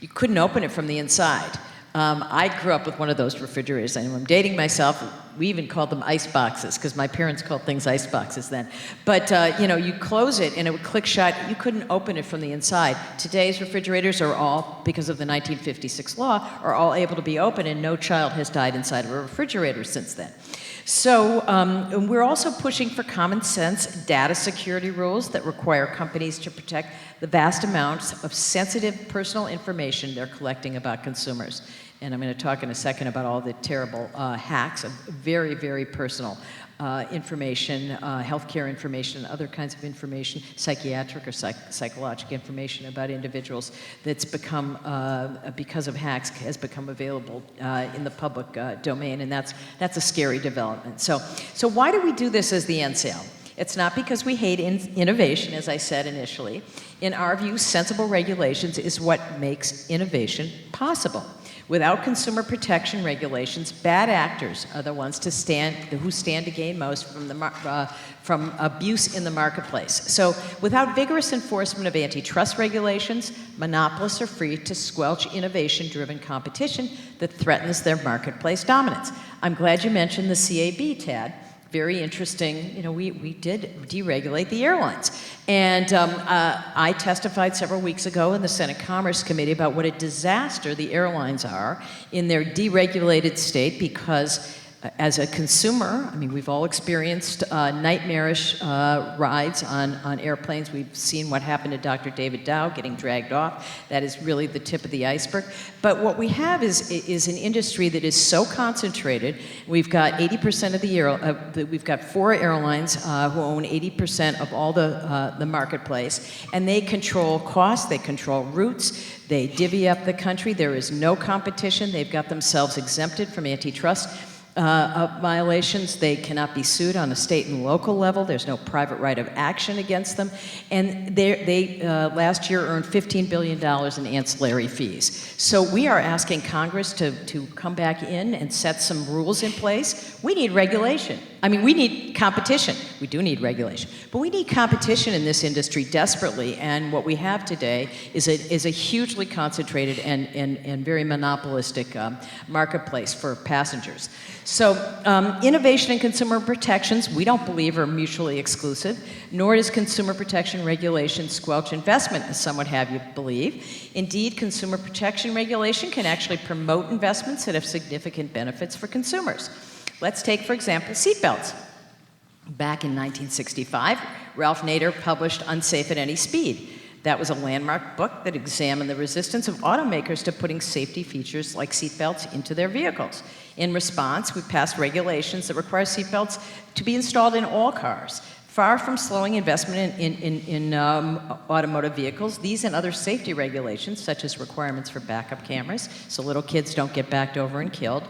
You couldn't open it from the inside. I grew up with one of those refrigerators, and I'm dating myself. We even called them ice boxes because my parents called things ice boxes then. But you close it and it would click shut. You couldn't open it from the inside. Today's refrigerators are all, because of the 1956 law, are all able to be open, and no child has died inside of a refrigerator since then. So we're also pushing for common sense data security rules that require companies to protect the vast amounts of sensitive personal information they're collecting about consumers. and I'm going to talk in a second about all the terrible hacks of very, very personal information, healthcare information, and other kinds of information, psychiatric or psychological information about individuals that's become, because of hacks, has become available in the public domain, and that's a scary development. So why do we do this as the end sale? It's not because we hate innovation, as I said initially. In our view, sensible regulations is what makes innovation possible. Without consumer protection regulations, bad actors are the ones who stand to gain most from abuse in the marketplace. So without vigorous enforcement of antitrust regulations, monopolists are free to squelch innovation-driven competition that threatens their marketplace dominance. I'm glad you mentioned the CAB, Tad. Very interesting. You know, we did deregulate the airlines. And I testified several weeks ago in the Senate Commerce Committee about what a disaster the airlines are in their deregulated state because as a consumer, I mean, we've all experienced nightmarish rides on airplanes. We've seen what happened to Dr. David Dow getting dragged off. That is really the tip of the iceberg. But what we have is an industry that is so concentrated. We've got 80% of we've got 4 airlines who own 80% of all the marketplace, and they control costs, they control routes, they divvy up the country. There is no competition. They've got themselves exempted from antitrust violations. They cannot be sued on a state and local level. There's no private right of action against them. And they last year earned $15 billion in ancillary fees. So we are asking Congress to come back in and set some rules in place. We need regulation. I mean, we need competition. We do need regulation. But we need competition in this industry desperately. And what we have today is a hugely concentrated and very monopolistic marketplace for passengers. So innovation and consumer protections, we don't believe are mutually exclusive, nor does consumer protection regulation squelch investment, as some would have you believe. Indeed, consumer protection regulation can actually promote investments that have significant benefits for consumers. Let's take, for example, seatbelts. Back in 1965, Ralph Nader published Unsafe at Any Speed. That was a landmark book that examined the resistance of automakers to putting safety features like seatbelts into their vehicles. In response, we passed regulations that require seatbelts to be installed in all cars. Far from slowing investment in automotive vehicles, these and other safety regulations, such as requirements for backup cameras, so little kids don't get backed over and killed,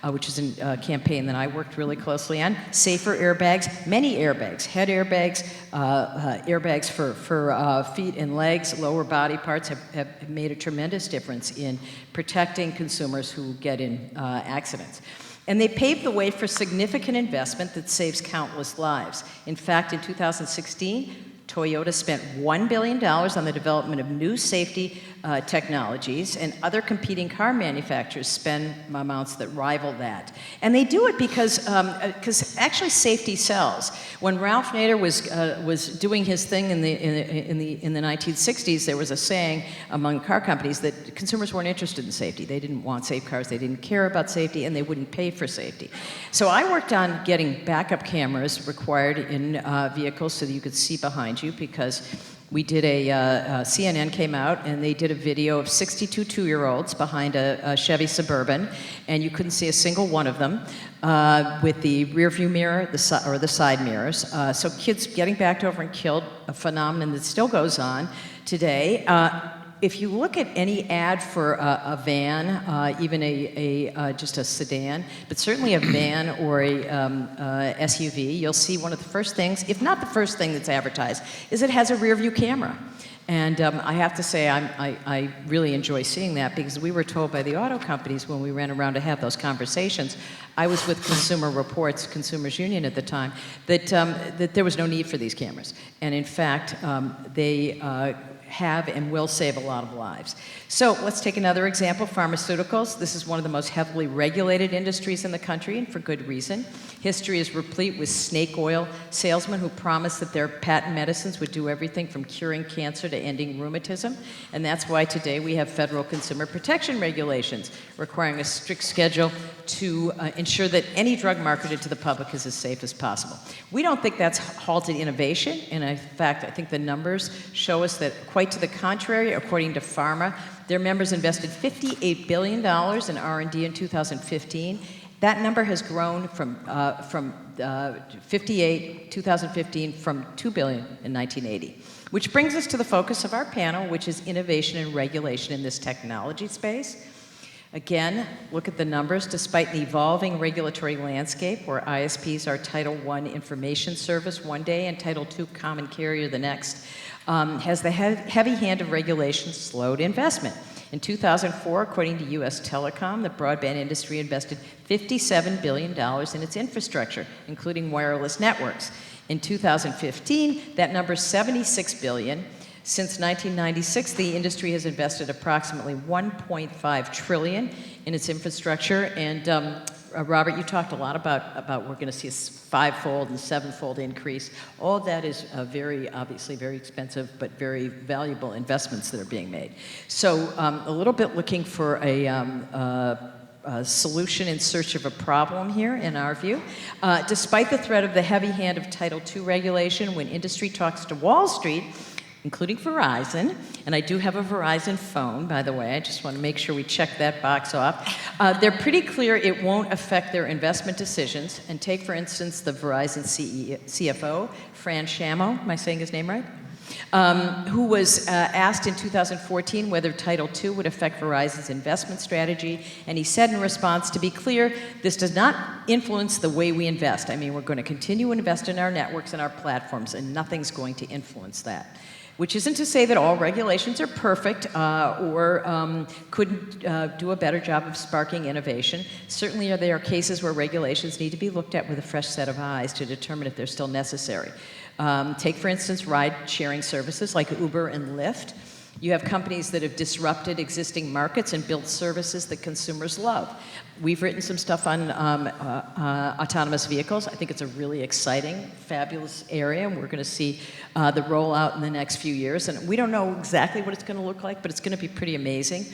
which is a campaign that I worked really closely on. Safer airbags, many airbags, head airbags, airbags for feet and legs, lower body parts have made a tremendous difference in protecting consumers who get in accidents. And they paved the way for significant investment that saves countless lives. In fact, in 2016, Toyota spent $1 billion on the development of new safety technologies, and other competing car manufacturers spend amounts that rival that. And they do it because actually safety sells. When Ralph Nader was doing his thing in the 1960s, there was a saying among car companies that consumers weren't interested in safety. They didn't want safe cars, they didn't care about safety, and they wouldn't pay for safety. So I worked on getting backup cameras required in vehicles so that you could see behind you, because we did CNN came out and they did a video of 62 two-year-olds behind a Chevy Suburban, and you couldn't see a single one of them with the rear view mirror or the side mirrors. So kids getting backed over and killed, a phenomenon that still goes on today. If you look at any ad for a van, even just a sedan, but certainly a van or a SUV, you'll see one of the first things, if not the first thing that's advertised, is it has a rear view camera. And I have to say, I really enjoy seeing that, because we were told by the auto companies when we ran around to have those conversations. I was with Consumer Reports, Consumers Union at the time, that there was no need for these cameras. And in fact, they have and will save a lot of lives. So let's take another example, pharmaceuticals. This is one of the most heavily regulated industries in the country, and for good reason. History is replete with snake oil salesmen who promised that their patent medicines would do everything from curing cancer to ending rheumatism. And that's why today we have federal consumer protection regulations requiring a strict schedule to ensure that any drug marketed to the public is as safe as possible. We don't think that's halted innovation, and in fact, I think the numbers show us that quite Quite to the contrary, according to Pharma, their members invested $58 billion in R&D in 2015. That number has grown from 2015 from $2 billion in 1980. Which brings us to the focus of our panel, which is innovation and regulation in this technology space. Again, look at the numbers. Despite the evolving regulatory landscape, where ISPs are Title I information service one day and Title II common carrier the next, has the heavy hand of regulation slowed investment. In 2004, according to U.S. Telecom, the broadband industry invested $57 billion in its infrastructure, including wireless networks. In 2015, that number is $76 billion. Since 1996, the industry has invested approximately $1.5 trillion in its infrastructure. And Robert, you talked a lot about we're going to see a five-fold and seven-fold increase. All of that is obviously very expensive, but very valuable investments that are being made. So a little bit looking for a solution in search of a problem here, in our view. Despite the threat of the heavy hand of Title II regulation, when industry talks to Wall Street, including Verizon, and I do have a Verizon phone, by the way, I just want to make sure we check that box off. They're pretty clear it won't affect their investment decisions. And take, for instance, the Verizon CFO, Fran Shammo, am I saying his name right? Who was asked in 2014 whether Title II would affect Verizon's investment strategy, and he said in response, to be clear, this does not influence the way we invest. I mean, we're going to continue to invest in our networks and our platforms, and nothing's going to influence that. Which isn't to say that all regulations are perfect or couldn't do a better job of sparking innovation. Certainly there are cases where regulations need to be looked at with a fresh set of eyes to determine if they're still necessary. Take, for instance, ride-sharing services like Uber and Lyft. You have companies that have disrupted existing markets and built services that consumers love. We've written some stuff on autonomous vehicles. I think it's a really exciting, fabulous area, and we're going to see the rollout in the next few years. And we don't know exactly what it's going to look like, but it's going to be pretty amazing.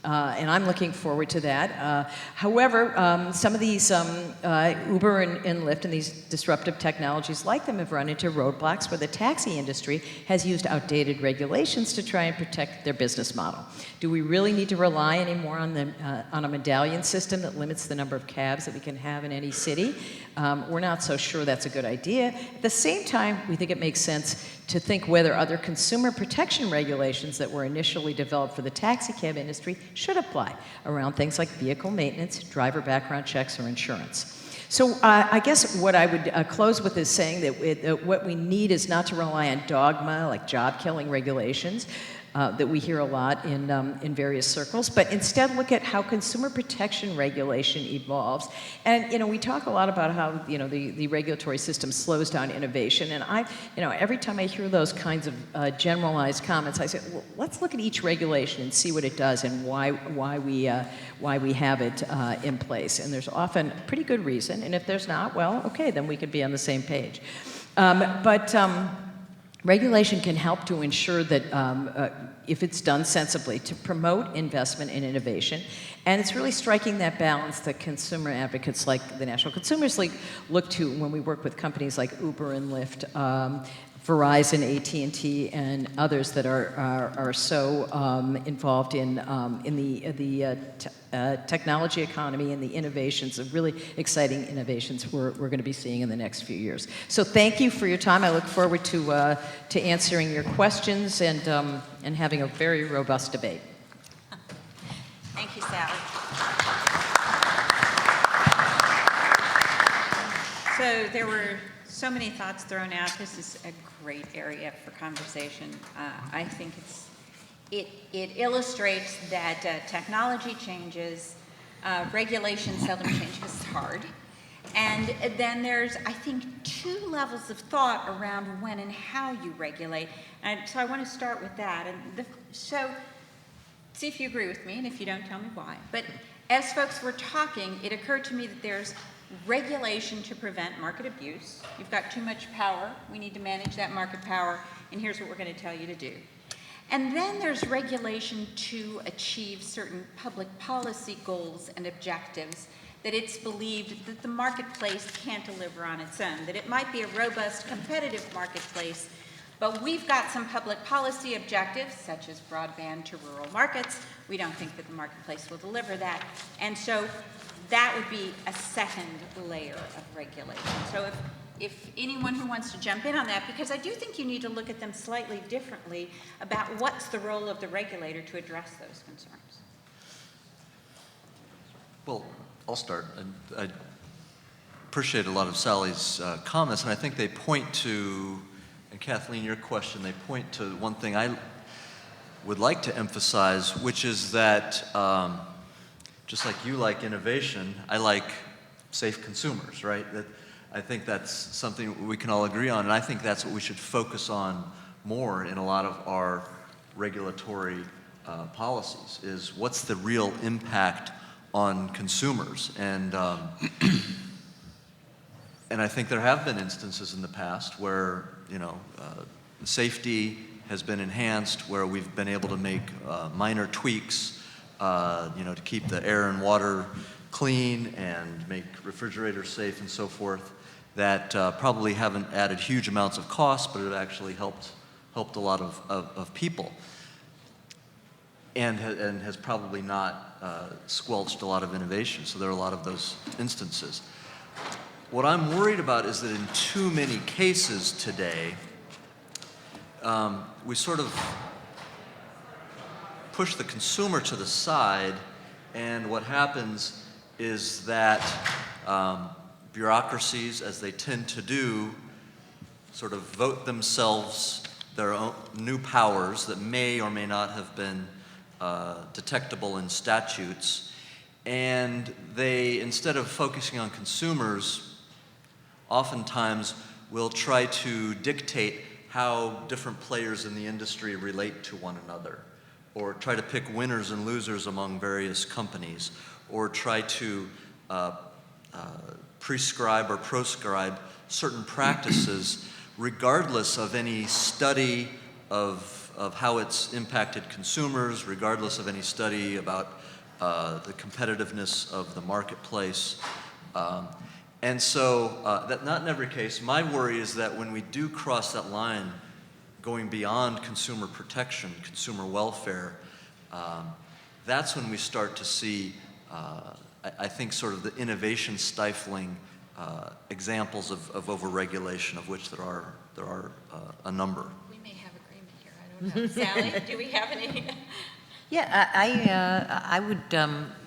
And I'm looking forward to that. However, some of these Uber and Lyft and these disruptive technologies like them have run into roadblocks where the taxi industry has used outdated regulations to try and protect their business model. Do we really need to rely anymore on a medallion system that limits the number of cabs that we can have in any city? We're not so sure that's a good idea. At the same time, we think it makes sense to think whether other consumer protection regulations that were initially developed for the taxi cab industry should apply around things like vehicle maintenance, driver background checks, or insurance. So I guess what I would close with is saying that what we need is not to rely on dogma like job-killing regulations that we hear a lot in various circles, but instead look at how consumer protection regulation evolves. And we talk a lot about how the regulatory system slows down innovation. And every time I hear those kinds of generalized comments, I say, well, let's look at each regulation and see what it does and why we have it in place. And there's often a pretty good reason. And if there's not, well, okay, then we could be on the same page. Regulation can help to ensure that, if it's done sensibly, to promote investment in innovation. And it's really striking that balance that consumer advocates like the National Consumers League look to when we work with companies like Uber and Lyft, Verizon, AT&T, and others that are so involved in the technology economy and the innovations, the really exciting innovations we're going to be seeing in the next few years. So thank you for your time. I look forward to answering your questions and having a very robust debate. Thank you, Sally. So there were so many thoughts thrown out. This is a great area for conversation. I think it illustrates that technology changes, regulation seldom changes. It's hard. And then there's, I think, two levels of thought around when and how you regulate. And so I want to start with that. And so see if you agree with me, and if you don't, tell me why. But as folks were talking, it occurred to me that there's regulation to prevent market abuse. You've got too much power. We need to manage that market power, and here's what we're going to tell you to do. And then there's regulation to achieve certain public policy goals and objectives that it's believed that the marketplace can't deliver on its own, that it might be a robust, competitive marketplace, But we've got some public policy objectives, such as broadband to rural markets. We don't think that the marketplace will deliver that. And so that would be a second layer of regulation. So if anyone who wants to jump in on that, because I do think you need to look at them slightly differently about what's the role of the regulator to address those concerns. Well, I'll start. I appreciate a lot of Sally's comments, and I think they point to, and Kathleen, your question, they point to one thing I would like to emphasize, which is that just like you like innovation, I like safe consumers, right? I think that's something we can all agree on, and I think that's what we should focus on more in a lot of our regulatory policies, is what's the real impact on consumers. And I think there have been instances in the past where, safety has been enhanced, where we've been able to make minor tweaks, to keep the air and water clean and make refrigerators safe and so forth, that probably haven't added huge amounts of cost, but it actually helped a lot of people, and has probably not squelched a lot of innovation. So there are a lot of those instances. What I'm worried about is that in too many cases today, we sort of push the consumer to the side, and what happens is that bureaucracies, as they tend to do, sort of vote themselves their own new powers that may or may not have been detectable in statutes, and they, instead of focusing on consumers, oftentimes will try to dictate how different players in the industry relate to one another, or try to pick winners and losers among various companies, or try to prescribe or proscribe certain practices regardless of any study of how it's impacted consumers, regardless of any study about the competitiveness of the marketplace. And so, that not in every case, my worry is that when we do cross that line, going beyond consumer protection, consumer welfare, that's when we start to see, I think, sort of the innovation stifling examples of overregulation, of which there are a number. We may have agreement here, I don't know. Sally, do we have any? Yeah, I would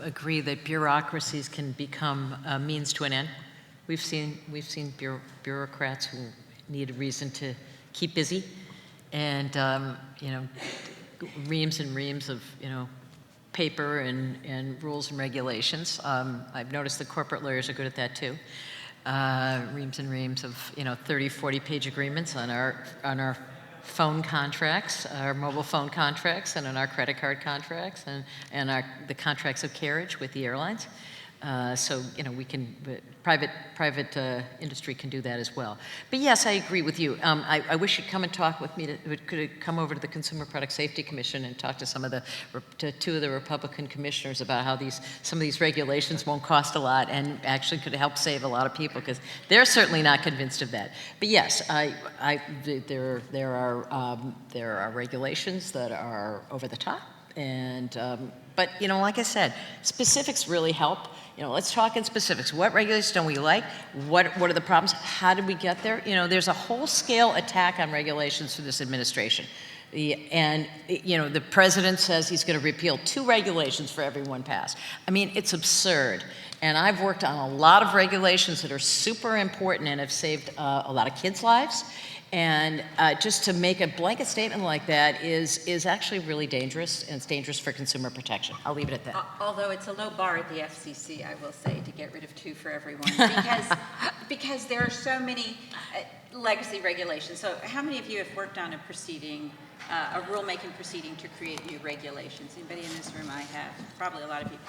agree that bureaucracies can become a means to an end. We've seen bureaucrats who need a reason to keep busy, and reams and reams of paper and rules and regulations. I've noticed the corporate lawyers are good at that too. Reams and reams of 30, 40-page agreements on our phone contracts, our mobile phone contracts, and on our credit card contracts, and the contracts of carriage with the airlines. So we can, private industry can do that as well. But yes, I agree with you. I wish you'd come and talk with me. Could come over to the Consumer Product Safety Commission and talk to two of the Republican commissioners about how some of these regulations won't cost a lot and actually could help save a lot of people, because they're certainly not convinced of that. But yes, there are regulations that are over the top, and but like I said, specifics really help. Let's talk in specifics. What regulations don't we like? What are the problems? How did we get there? There's a whole scale attack on regulations for this administration. The president says he's going to repeal 2 regulations for every one passed. I mean, it's absurd. And I've worked on a lot of regulations that are super important and have saved a lot of kids' lives. And just to make a blanket statement like that is actually really dangerous, and it's dangerous for consumer protection. I'll leave it at that. Although it's a low bar at the FCC, I will say, to get rid of 2 for everyone, because there are so many legacy regulations. So how many of you have worked on a proceeding, a rulemaking proceeding to create new regulations? Anybody in this room? I have. Probably a lot of people.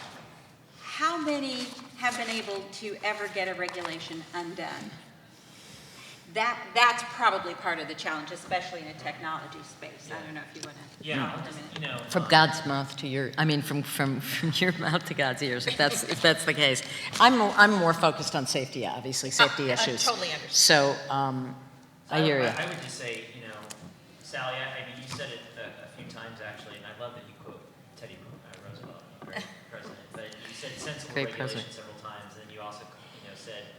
How many have been able to ever get a regulation undone? That's probably part of the challenge, especially in a technology space. I don't know if you want to. Yeah, I'll just, From God's mouth to your, from your mouth to God's ears, if that's the case. I'm more focused on safety, obviously, safety issues. I totally understand. So, I hear you. I would just say, Sally, I mean, you said it a few times actually, and I love that you quote Teddy Roosevelt, great president, but you said sensible Great regulation president. several times, and you also, said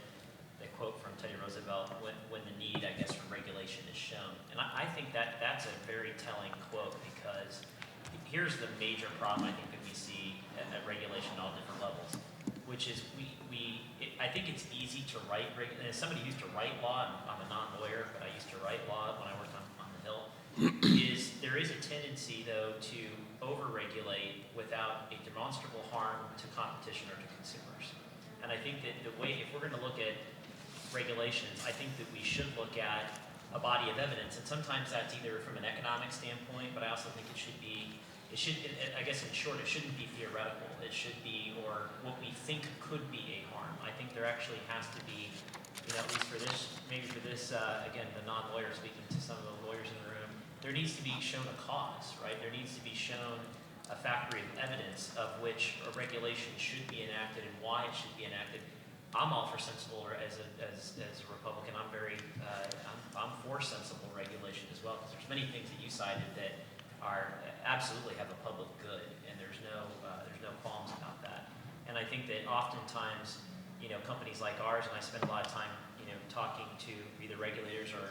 the quote from Teddy Roosevelt, when the need, I guess, for regulation is shown. And I think that's a very telling quote, because here's the major problem I think that we see at regulation at all different levels, which is I think it's easy to write, and as somebody who used to write law, I'm a non-lawyer, but I used to write law when I worked on the Hill, there is a tendency, though, to over-regulate without a demonstrable harm to competition or to consumers. And I think that the way, if we're going to look at regulations, I think that we should look at a body of evidence, and sometimes that's either from an economic standpoint, but I also think I guess in short, it shouldn't be theoretical. It should be, or what we think could be a harm. I think there actually has to be, at least for this, maybe for this, again, the non-lawyer speaking to some of the lawyers in the room, there needs to be shown a cause, right? There needs to be shown a factory of evidence of which a regulation should be enacted and why it should be enacted. I'm all for sensible, or as a Republican, I'm I'm for sensible regulation as well, because there's many things that you cited that are absolutely have a public good, and there's no qualms about that. And I think that oftentimes, companies like ours, and I spend a lot of time, talking to either regulators or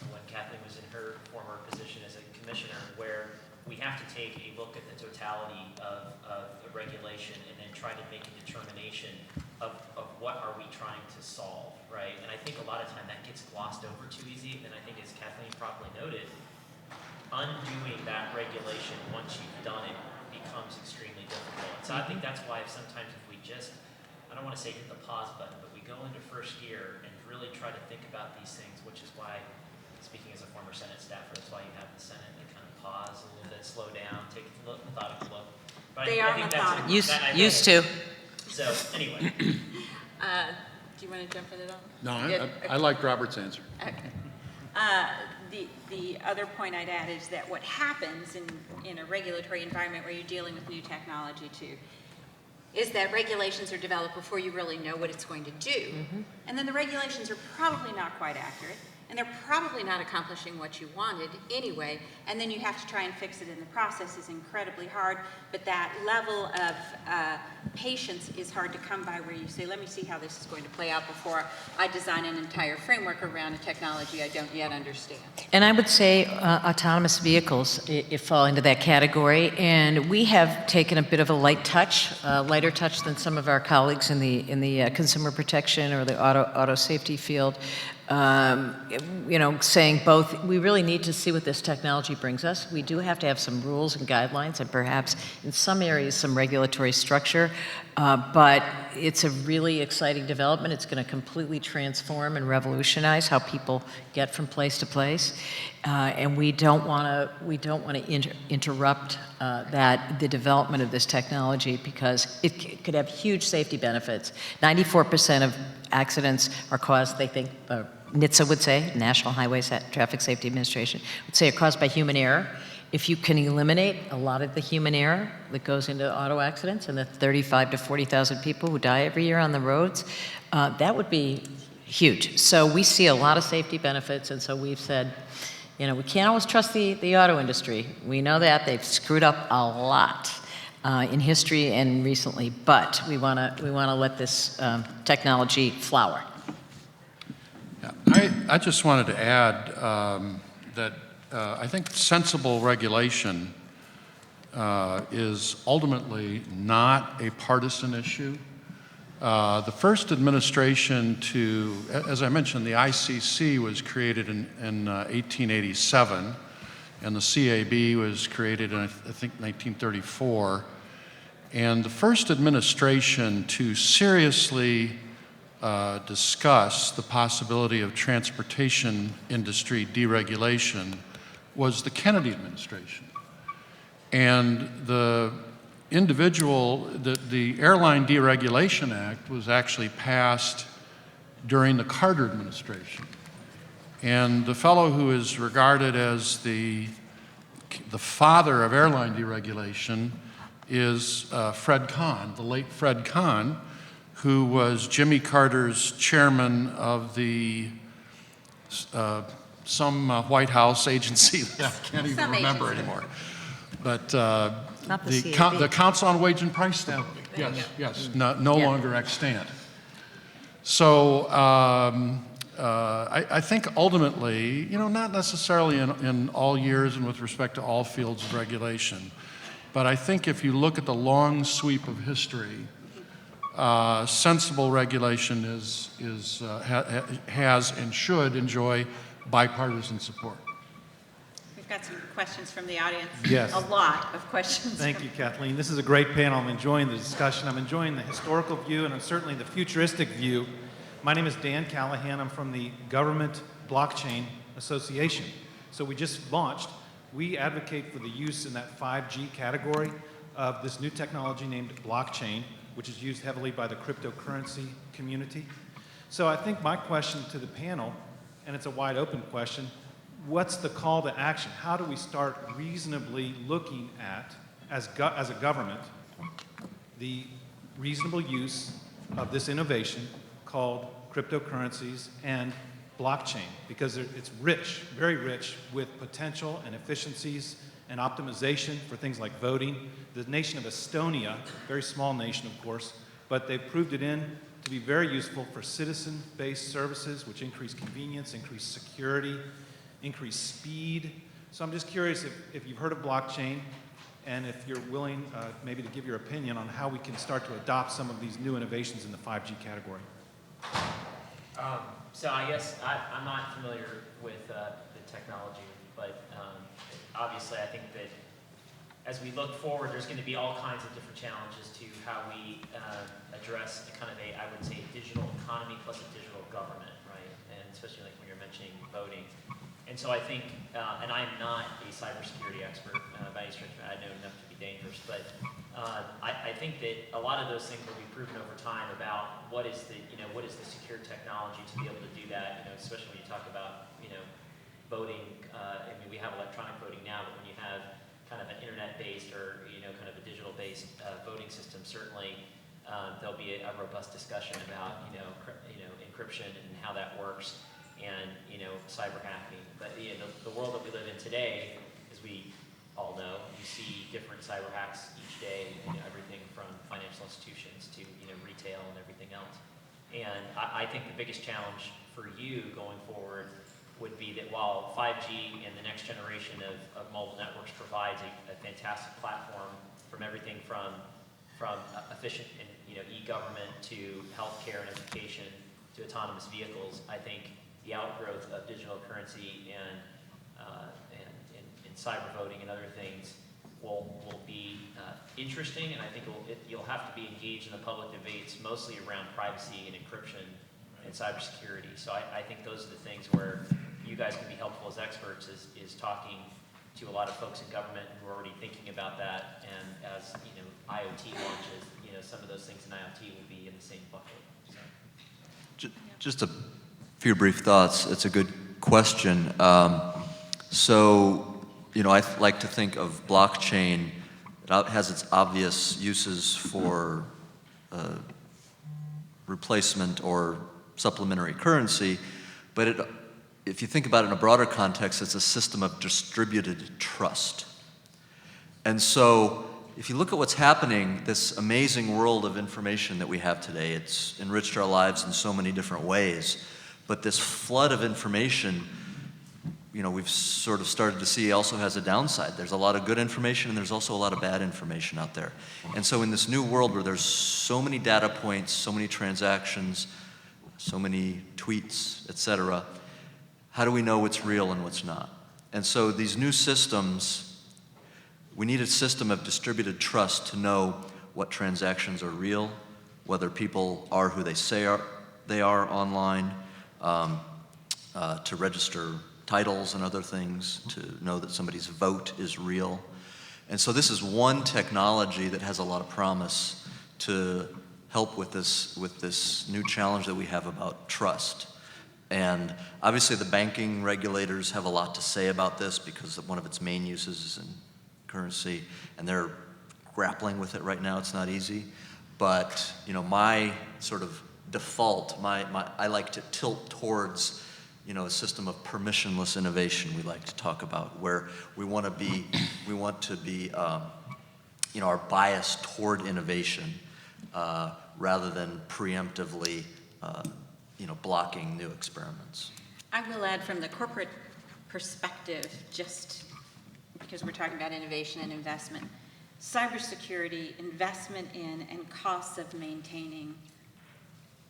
when Kathleen was in her former position as a commissioner, where we have to take a look at the totality of the regulation and then try to make a determination of what are we trying to solve, right? And I think a lot of time that gets glossed over too easy, and I think, as Kathleen properly noted, undoing that regulation once you've done it becomes extremely difficult. And so I think that's why sometimes if we just, I don't want to say hit the pause button, but we go into first gear and really try to think about these things, which is why, speaking as a former Senate staffer, that's why you have the Senate to kind of pause a little bit, slow down, take a methodical look. But They I are think methodical. Used to. So anyway, Do you want to jump in at all? No, Good. I liked Robert's answer. Okay. The other point I'd add is that what happens in a regulatory environment where you're dealing with new technology too, is that regulations are developed before you really know what it's going to do. And then the regulations are probably not quite accurate, and they're probably not accomplishing what you wanted anyway, and then you have to try and fix it in the process is incredibly hard, but that level of patience is hard to come by, where you say, let me see how this is going to play out before I design an entire framework around a technology I don't yet understand. And I would say autonomous vehicles fall into that category, and we have taken a bit of a lighter touch than some of our colleagues in the consumer protection or the auto safety field. Saying both, we really need to see what this technology brings us. We do have to have some rules and guidelines, and perhaps in some areas some regulatory structure, but it's a really exciting development. It's going to completely transform and revolutionize how people get from place to place, and we don't want to interrupt the development of this technology, because it could have huge safety benefits. 94% of accidents are caused, they think, NHTSA would say, National Highway Traffic Safety Administration, would say are caused by human error. If you can eliminate a lot of the human error that goes into auto accidents and the 35 to 40,000 people who die every year on the roads, that would be huge. So we see a lot of safety benefits, and so we've said, we can't always trust the auto industry. We know that they've screwed up a lot in history and recently, but we want to let this technology flower. Yeah, I just wanted to add that I think sensible regulation is ultimately not a partisan issue. The first administration as I mentioned, the ICC was created in 1887, and the CAB was created in, I think, 1934. And the first administration to seriously discuss the possibility of transportation industry deregulation was the Kennedy administration. And the Airline Deregulation Act was actually passed during the Carter administration. And the fellow who is regarded as the father of airline deregulation is Fred Kahn, the late Fred Kahn, who was Jimmy Carter's chairman of the some White House agency that I can't even Some remember agency. anymore. But Not the CAB. the Council on Wage and Price Stability, yes, no Yeah. longer extant. So I think ultimately, not necessarily in all years and with respect to all fields of regulation, but I think if you look at the long sweep of history, sensible regulation has and should enjoy bipartisan support. We've got some questions from the audience. Yes. A lot of questions. Thank you, Kathleen. This is a great panel. I'm enjoying the discussion. I'm enjoying the historical view and certainly the futuristic view. My name is Dan Callahan. I'm from the Government Blockchain Association. So we just launched. We advocate for the use in that 5G category of this new technology named blockchain, which is used heavily by the cryptocurrency community. So I think my question to the panel, and it's a wide open question, what's the call to action? How do we start reasonably looking at, as a government, the reasonable use of this innovation called cryptocurrencies and blockchain? Because it's rich, very rich, with potential and efficiencies and optimization for things like voting. The nation of Estonia, very small nation of course, but they've proved it to be very useful for citizen-based services, which increase convenience, increase security, increase speed. So I'm just curious if you've heard of blockchain and if you're willing maybe to give your opinion on how we can start to adopt some of these new innovations in the 5G category. So I guess I'm not familiar with the technology, but obviously I think that as we look forward, there's going to be all kinds of different challenges to how we address a kind of I would say, digital economy plus a digital government, right? And especially like when you're mentioning voting. And so I think, and I'm not a cybersecurity expert by any stretch, I know enough to be dangerous, but I think that a lot of those things will be proven over time about what is the secure technology to be able to do that, especially when you talk about, voting. I mean, we have electronic voting now, but when you have kind of an internet-based or, kind of a digital-based voting system, certainly there'll be a robust discussion about, encryption and how that works and, cyber hacking. But the world that we live in today, as we all know, you see different cyber hacks each day, everything from financial institutions to, retail and everything else. And I think the biggest challenge for you going forward would be that while 5G and the next generation of mobile networks provides a fantastic platform from everything from efficient and e-government to healthcare and education to autonomous vehicles, I think the outgrowth of digital currency and cyber voting and other things will be interesting, and I think you'll have to be engaged in the public debates mostly around privacy and encryption and cybersecurity. So I think those are the things where you guys can be helpful as experts is talking to a lot of folks in government who are already thinking about that, and as IoT launches, some of those things in IoT will be in the same bucket. So. Just a few brief thoughts. It's a good question. I like to think of blockchain. It has its obvious uses for replacement or supplementary currency, but if you think about it in a broader context, it's a system of distributed trust. And so if you look at what's happening, this amazing world of information that we have today, it's enriched our lives in so many different ways. But this flood of information, we've sort of started to see also has a downside. There's a lot of good information and there's also a lot of bad information out there. And so in this new world where there's so many data points, so many transactions, so many tweets, etc., how do we know what's real and what's not? And so these new systems, we need a system of distributed trust to know what transactions are real, whether people are who they say they are online, to register titles and other things, to know that somebody's vote is real. And so this is one technology that has a lot of promise to help with this new challenge that we have about trust. And obviously the banking regulators have a lot to say about this because one of its main uses is in currency, and they're grappling with it right now. It's not easy. But my sort of default, I like to tilt towards a system of permissionless innovation we like to talk about, where we want to be, our bias toward innovation rather than preemptively, blocking new experiments. I will add from the corporate perspective, just because we're talking about innovation and investment, cybersecurity, investment in, and costs of maintaining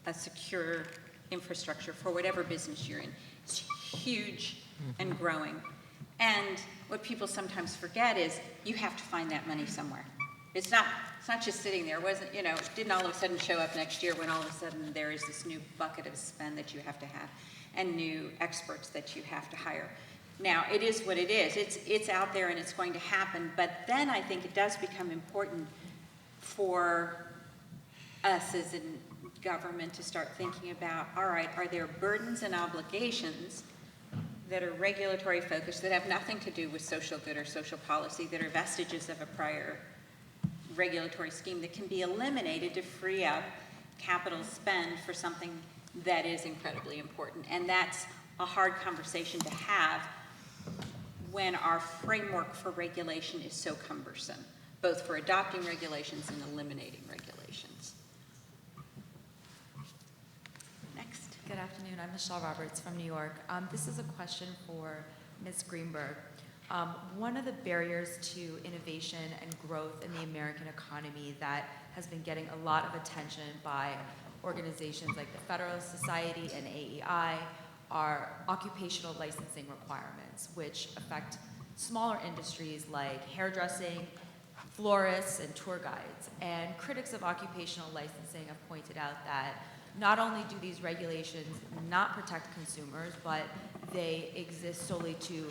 a secure infrastructure for whatever business you're in, is huge and growing. And what people sometimes forget is you have to find that money somewhere. It's not just sitting there. It wasn't, it didn't all of a sudden show up next year when all of a sudden there is this new bucket of spend that you have to have and new experts that you have to hire. Now, it is what it is. It's out there and it's going to happen, but then I think it does become important for us as in government to start thinking about, all right, are there burdens and obligations that are regulatory focused that have nothing to do with social good or social policy, that are vestiges of a prior regulatory scheme that can be eliminated to free up capital spend for something that is incredibly important. And that's a hard conversation to have when our framework for regulation is so cumbersome, both for adopting regulations and eliminating regulations. Next. Good afternoon. I'm Michelle Roberts from New York. This is a question for Ms. Greenberg. One of the barriers to innovation and growth in the American economy that has been getting a lot of attention by organizations like the Federalist Society and AEI are occupational licensing requirements, which affect smaller industries like hairdressing, florists, and tour guides. And critics of occupational licensing have pointed out that not only do these regulations not protect consumers, but they exist solely to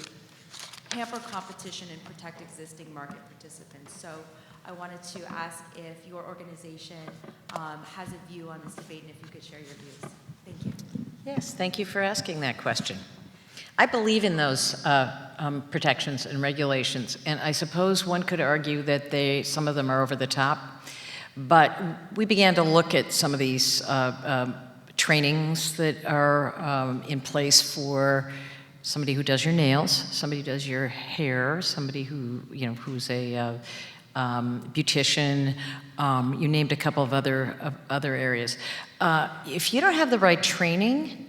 hamper competition and protect existing market participants. So I wanted to ask if your organization has a view on this debate and if you could share your views. Thank you. Yes, thank you for asking that question. I believe in those protections and regulations, and I suppose one could argue that some of them are over the top. But we began to look at some of these trainings that are in place for somebody who does your nails, somebody who does your hair, somebody who, who's a beautician. You named a couple of other areas. If you don't have the right training,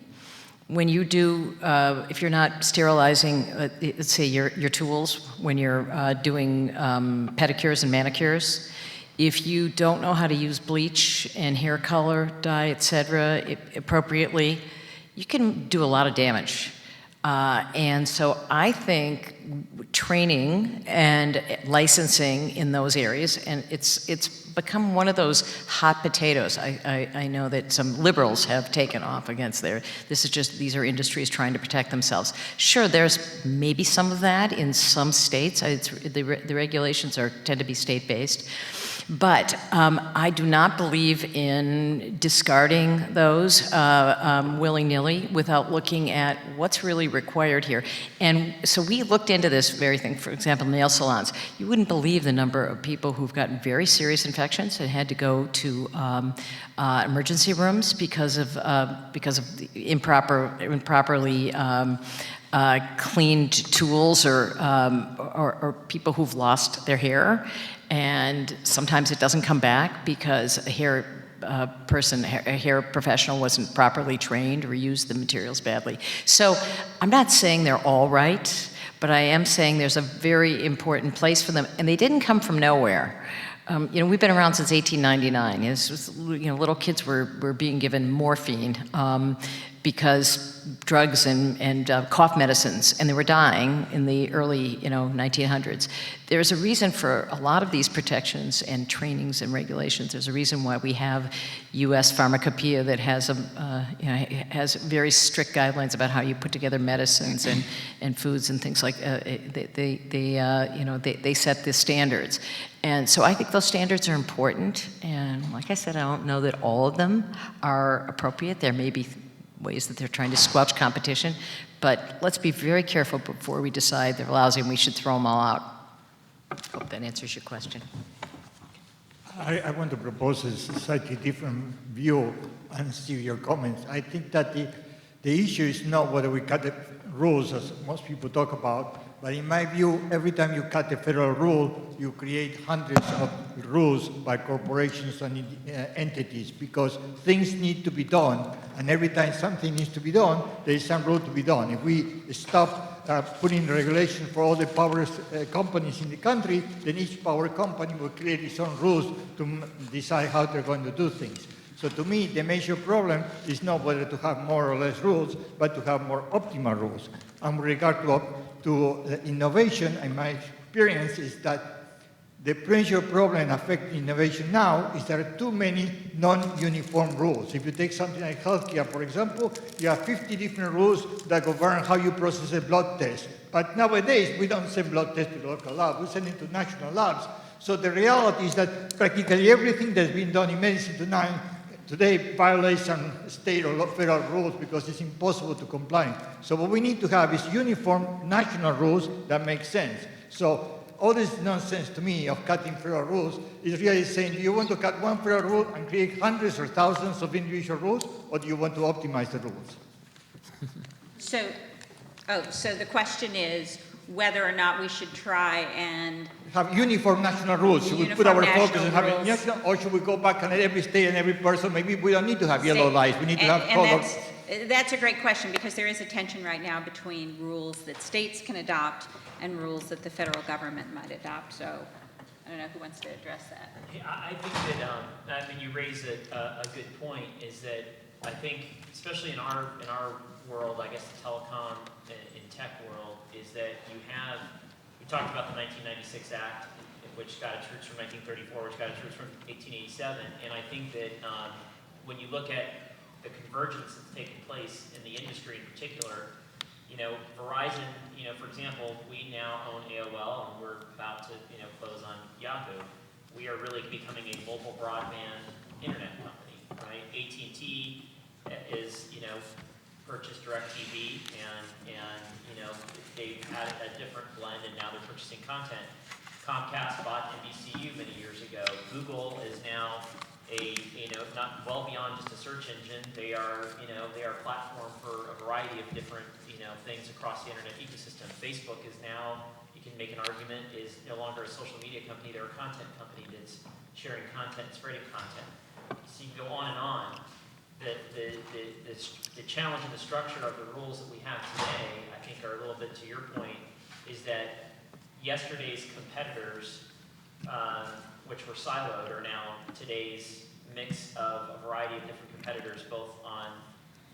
when you do, if you're not sterilizing, let's say your tools, when you're doing pedicures and manicures, if you don't know how to use bleach and hair color, dye, etc., appropriately, you can do a lot of damage. And so I think training and licensing in those areas, and it's become one of those hot potatoes. I know that some liberals have taken off against these are industries trying to protect themselves. Sure, there's maybe some of that in some states. The regulations tend to be state-based. But I do not believe in discarding those willy-nilly without looking at what's really required here. And so we looked into this very thing. For example, nail salons. You wouldn't believe the number of people who've gotten very serious infections and had to go to emergency rooms because of the improperly cleaned tools or people who've lost their hair. And sometimes it doesn't come back because a hair professional wasn't properly trained or used the materials badly. So I'm not saying they're all right, but I am saying there's a very important place for them, and they didn't come from nowhere. We've been around since 1899. Little kids were being given morphine because drugs and cough medicines, and they were dying in the early 1900s. There's a reason for a lot of these protections and trainings and regulations. There's a reason why we have U.S. pharmacopoeia that has has very strict guidelines about how you put together medicines and foods and things like they set the standards. And so I think those standards are important. And like I said, I don't know that all of them are appropriate. There may be ways that they're trying to squelch competition, but let's be very careful before we decide they're lousy and we should throw them all out. Hope that answers your question. I want to propose a slightly different view and see your comments. I think that the the issue is not whether we cut the rules, as most people talk about, but in my view, every time you cut a federal rule, you create hundreds of rules by corporations and entities, because things need to be done, and every time something needs to be done, there is some rule to be done. If we stop putting regulation for all the power companies in the country, then each power company will create its own rules to decide how they're going to do things. So to me, the major problem is not whether to have more or less rules, but to have more optimal rules. And with regard to innovation, in my experience, is that the major problem affecting innovation now is there are too many non-uniform rules. If you take something like healthcare, for example, you have 50 different rules that govern how you process a blood test. But nowadays, we don't send blood tests to local labs, we send it to national labs. So the reality is that practically everything that's been done in medicine today violates some state or federal rules because it's impossible to comply. So what we need to have is uniform national rules that make sense. So all this nonsense to me of cutting federal rules is really saying, do you want to cut one federal rule and create hundreds or thousands of individual rules, or do you want to optimize the rules? So the question is whether or not we should try and have uniform national rules. Should we put our focus on having rules. national, or should we go back and let every state and every person, maybe we don't need to have yellow lights, we need to have colors. That's a great question, because there is a tension right now between rules that states can adopt and rules that the federal government might adopt. So I don't know who wants to address that. Yeah, I think that, I mean, you raise a good point, is that I think, especially in our world, I guess the telecom and tech world, is that we talked about the 1996 Act, which got its roots from 1934, which got its roots from 1887, and I think that when you look at the convergence that's taken place in the industry in particular, Verizon, for example, we now own AOL, and we're about to, close on Yahoo. We are really becoming a mobile broadband internet company, right? AT&T is, purchased DirecTV, and they've had a different blend, and now they're purchasing content. Comcast bought NBCU many years ago. Google is now not well beyond just a search engine. They are a platform for a variety of different, things across the internet ecosystem. Facebook is now, you can make an argument, is no longer a social media company. They're a content company that's sharing content, spreading content. So you can go on and on. The challenge and the structure of the rules that we have today, I think, are a little bit to your point, is that yesterday's competitors, which were siloed, are now today's mix of a variety of different competitors, both on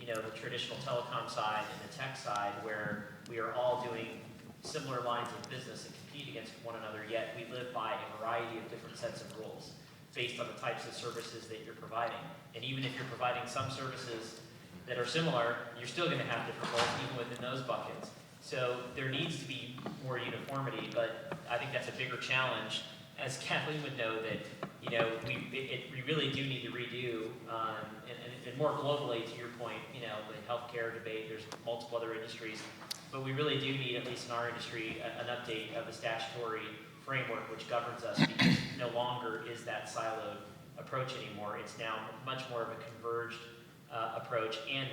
the traditional telecom side and the tech side, where we are all doing similar lines of business and compete against one another, yet we live by a variety of different sets of rules based on the types of services that you're providing. And even if you're providing some services that are similar, you're still going to have different rules even within those buckets. So there needs to be more uniformity, but I think that's a bigger challenge. As Kathleen would know, that we really do need to redo, and more globally, to your point, the healthcare debate. There's multiple other industries, but we really do need, at least in our industry, an update of the statutory framework which governs us, because no longer is that siloed approach anymore. It's now much more of a converged approach, and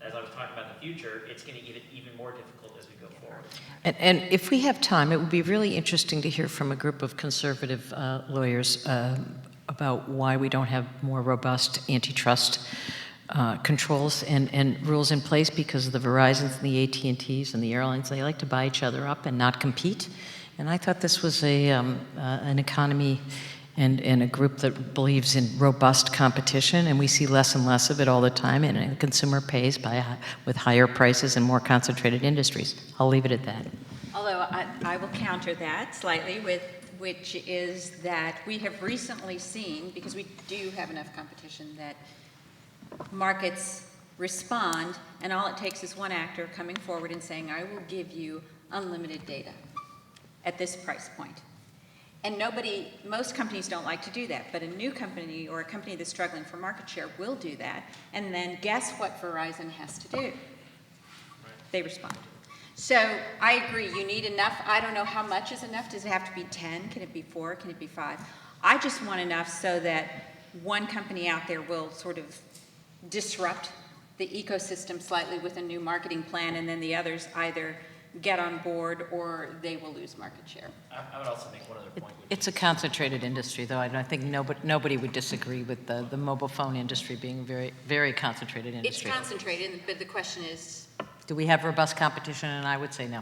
as I was talking about the future, it's going to get even more difficult as we go forward. And if we have time, it would be really interesting to hear from a group of conservative lawyers about why we don't have more robust antitrust controls and rules in place, because the Verizons and the AT&Ts and the airlines, they like to buy each other up and not compete. And I thought this was an economy and a group that believes in robust competition, and we see less and less of it all the time, and the consumer pays with higher prices and more concentrated industries. I'll leave it at that. Although I will counter that slightly with, which is that we have recently seen, because we do have enough competition, that markets respond, and all it takes is one actor coming forward and saying, I will give you unlimited data at this price point. And most companies don't like to do that, but a new company or a company that's struggling for market share will do that, and then guess what Verizon has to do? They respond. So I agree, you need enough. I don't know how much is enough. Does it have to be 10? Can it be 4? Can it be 5? I just want enough so that one company out there will sort of disrupt the ecosystem slightly with a new marketing plan, and then the others either get on board or they will lose market share. I would also make one other point. Which It's a is, concentrated industry, though. I think nobody would disagree with the mobile phone industry being a very, very concentrated It's industry. concentrated, but the question is, Do we have robust competition? And I would say no.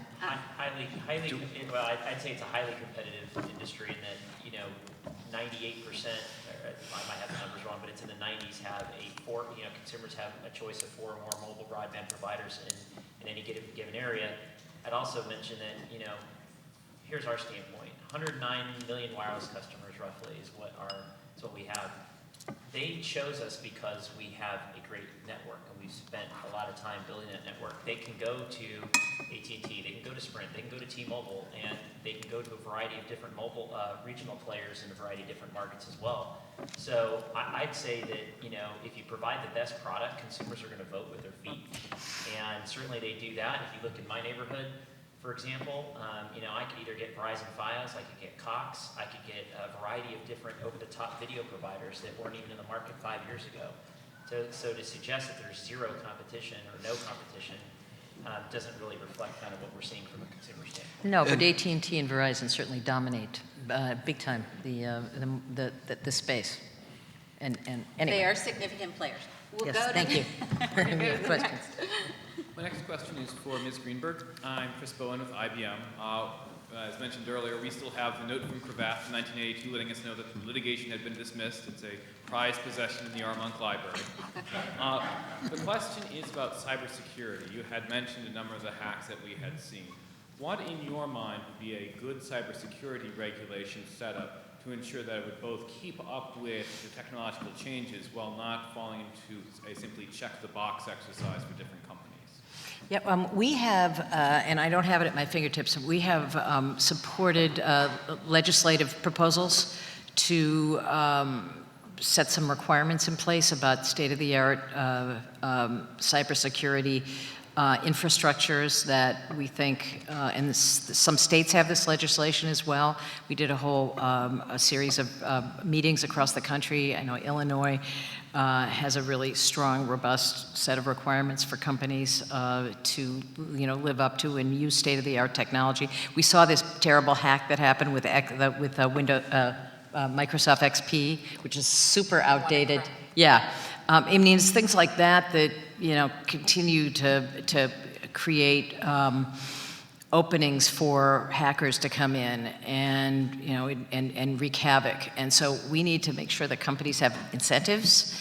well, I'd say it's a highly competitive industry in that, 98%, I might have the numbers wrong, but it's in the 90s, consumers have a choice of 4 or more mobile broadband providers in any given area. I'd also mention that, here's our standpoint. 109 million wireless customers roughly is what we have. They chose us because we have a great network, and we've spent a lot of time building that network. They can go to AT&T, they can go to Sprint, they can go to T-Mobile, and they can go to a variety of different mobile regional players in a variety of different markets as well. So I'd say that, if you provide the best product, consumers are going to vote with their feet. And certainly they do that. If you look in my neighborhood, for example, I could either get Verizon Fios, I could get Cox, I could get a variety of different over-the-top video providers that weren't even in the market 5 years ago. So to suggest that there's zero competition or no competition doesn't really reflect kind of what we're seeing from a consumer standpoint. No, but AT&T and Verizon certainly dominate big time the space. And anyway. they are significant players. We'll Yes, go to thank you. Any other Questions? My next question is for Ms. Greenberg. I'm Chris Bowen with IBM. As mentioned earlier, we still have the note from Cravath from 1982 letting us know that the litigation had been dismissed. It's a prized possession in the Armonk Library. The question is about cybersecurity. You had mentioned a number of the hacks that we had seen. What, in your mind, would be a good cybersecurity regulation setup to ensure that it would both keep up with the technological changes while not falling into a simply check-the-box exercise for different companies? Yeah, we have, and I don't have it at my fingertips, we have supported legislative proposals to set some requirements in place about state-of-the-art cybersecurity infrastructures that we think, and some states have this legislation as well. We did a whole a series of meetings across the country. I know Illinois has a really strong, robust set of requirements for companies to, live up to and use state-of-the-art technology. We saw this terrible hack that happened with Microsoft XP, which is super outdated. Yeah, it means things like that continue to create openings for hackers to come in and wreak havoc. And so we need to make sure that companies have incentives,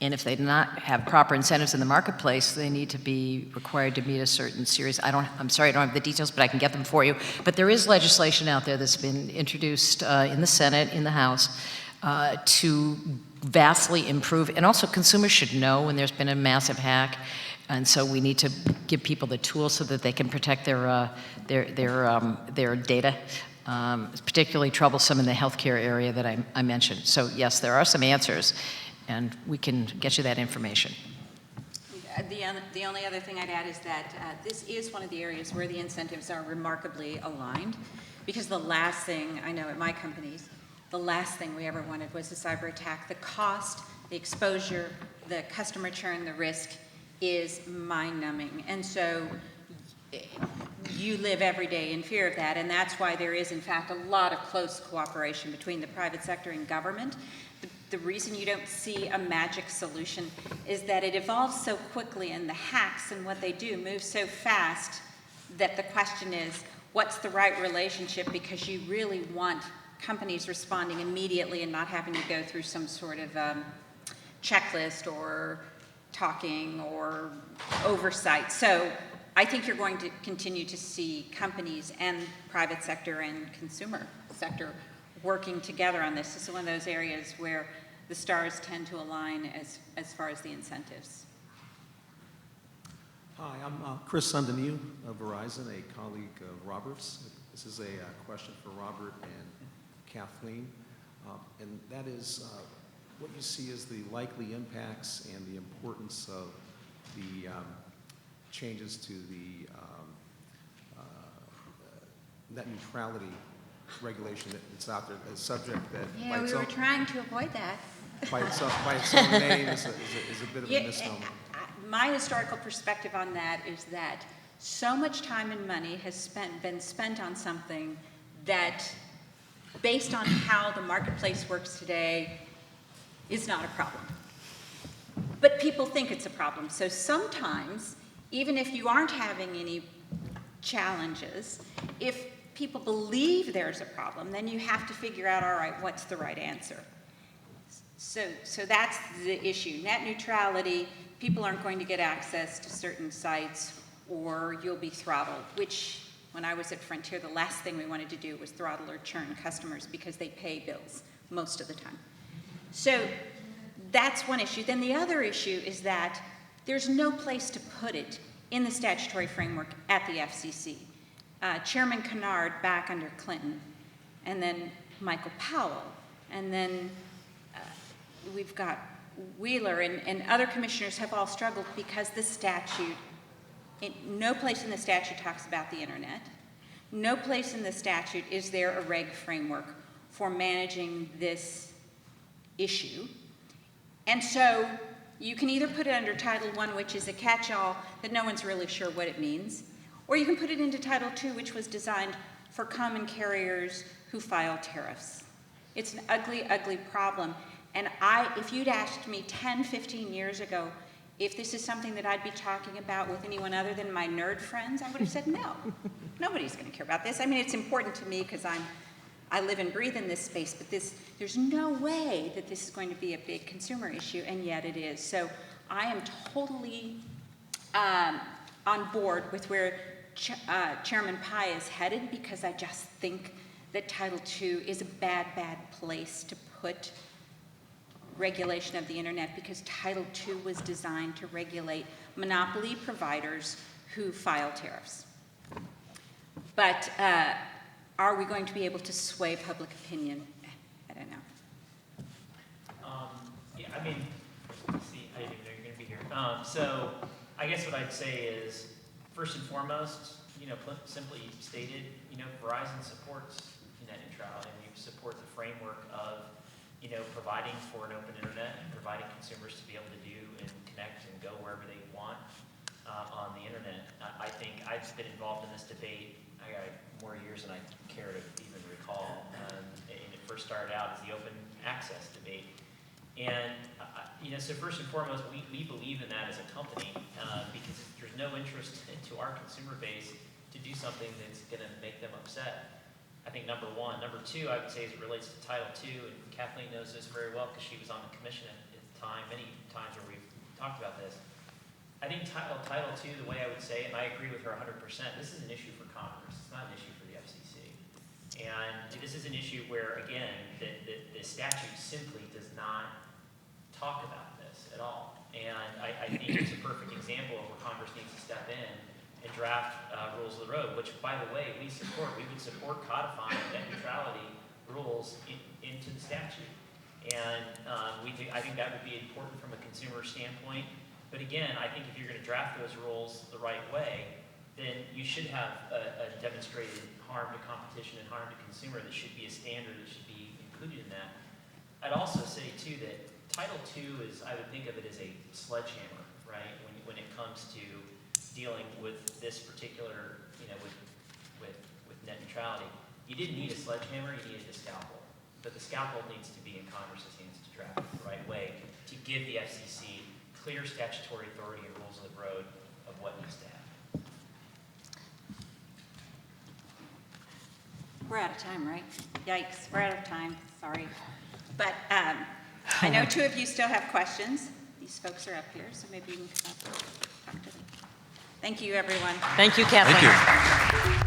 and if they do not have proper incentives in the marketplace, they need to be required to meet a certain series. I'm sorry, I don't have the details, but I can get them for you. But there is legislation out there that's been introduced in the Senate, in the House, to vastly improve, and also consumers should know when there's been a massive hack. And so we need to give people the tools so that they can protect their data. It's particularly troublesome in the healthcare area that I mentioned. So yes, there are some answers, and we can get you that information. The only other thing I'd add is that this is one of the areas where the incentives are remarkably aligned, because the last thing, I know at my companies, the last thing we ever wanted was a cyber attack. The cost, the exposure, the customer churn, the risk is mind-numbing. And so you live every day in fear of that, and that's why there is, in fact, a lot of close cooperation between the private sector and government. The reason you don't see a magic solution is that it evolves so quickly, and the hacks and what they do move so fast that the question is, what's the right relationship? Because you really want companies responding immediately and not having to go through some sort of checklist or talking or oversight. So I think you're going to continue to see companies and private sector and consumer sector working together on this. This is one of those areas where the stars tend to align as far as the incentives. Hi, I'm Chris Sundenieu of Verizon, a colleague of Robert's. This is a question for Robert and Kathleen, and that is what you see as the likely impacts and the importance of the changes to the net neutrality regulation that's out there, a subject that Yeah, we were trying to avoid that. by its own name is a bit of a misnomer. my historical perspective on that is that so much time and money has been spent on something that, based on how the marketplace works today, is not a problem. But people think it's a problem. So sometimes, even if you aren't having any challenges, if people believe there's a problem, then you have to figure out, all right, what's the right answer? So that's the issue. Net neutrality, people aren't going to get access to certain sites, or you'll be throttled, which, when I was at Frontier, the last thing we wanted to do was throttle or churn customers because they pay bills most of the time. So that's one issue. Then the other issue is that there's no place to put it in the statutory framework at the FCC. Chairman Kennard back under Clinton, and then Michael Powell, and then we've got Wheeler, and other commissioners have all struggled because the statute, no place in the statute talks about the internet. No place in the statute is there a reg framework for managing this issue. And so you can either put it under Title I, which is a catch-all that no one's really sure what it means, or you can put it into Title II, which was designed for common carriers who file tariffs. It's an ugly, ugly problem. And if you'd asked me 10, 15 years ago if this is something that I'd be talking about with anyone other than my nerd friends, I would have said no. Nobody's going to care about this. I mean, it's important to me because I live and breathe in this space, but there's no way that this is going to be a big consumer issue, and yet it is. So I am totally on board with where Chairman Pai is headed, because I just think that Title II is a bad, bad place to put regulation of the internet, because Title II was designed to regulate monopoly providers who file tariffs. But are we going to be able to sway public opinion? I don't know. Yeah, I mean, see, I didn't even know you're going to be here. So I guess what I'd say is, first and foremost, simply stated, Verizon supports net neutrality, and we support the framework of providing for an open internet and providing consumers to be able to do and connect and go wherever they want on the internet. I think I've been involved in this debate. I got more years than I care to even recall. And it first started out as the open access debate. And, so first and foremost, we believe in that as a company because there's no interest to our consumer base to do something that's going to make them upset. I think number one. Number two, I would say, as it relates to Title II, and Kathleen knows this very well because she was on the commission at the time, many times where we've talked about this. I think Title II, the way I would say, and I agree with her 100%, this is an issue for Congress. It's not an issue for the FCC. And this is an issue where, again, the statute simply does not talk about this at all. And I think it's a perfect example of where Congress needs to step in and draft rules of the road, which, by the way, we support. We would support codifying net neutrality rules into the statute. And I think that would be important from a consumer standpoint. But again, I think if you're going to draft those rules the right way, then you should have a demonstrated harm to competition and harm to consumer that should be a standard that should be included in that. I'd also say, too, that Title II is, I would think of it as a sledgehammer, right, when it comes to dealing with this particular, with net neutrality. You didn't need a sledgehammer, you needed a scalpel. But the scalpel needs to be in Congress's hands to draft it the right way, to give the FCC clear statutory authority and rules of the road of what needs to happen. We're out of time, right? Yikes, we're out of time, sorry. But I know two of you still have questions. These folks are up here, so maybe you can come up and talk to them. Thank you, everyone. Thank you, Kathleen. Thank you.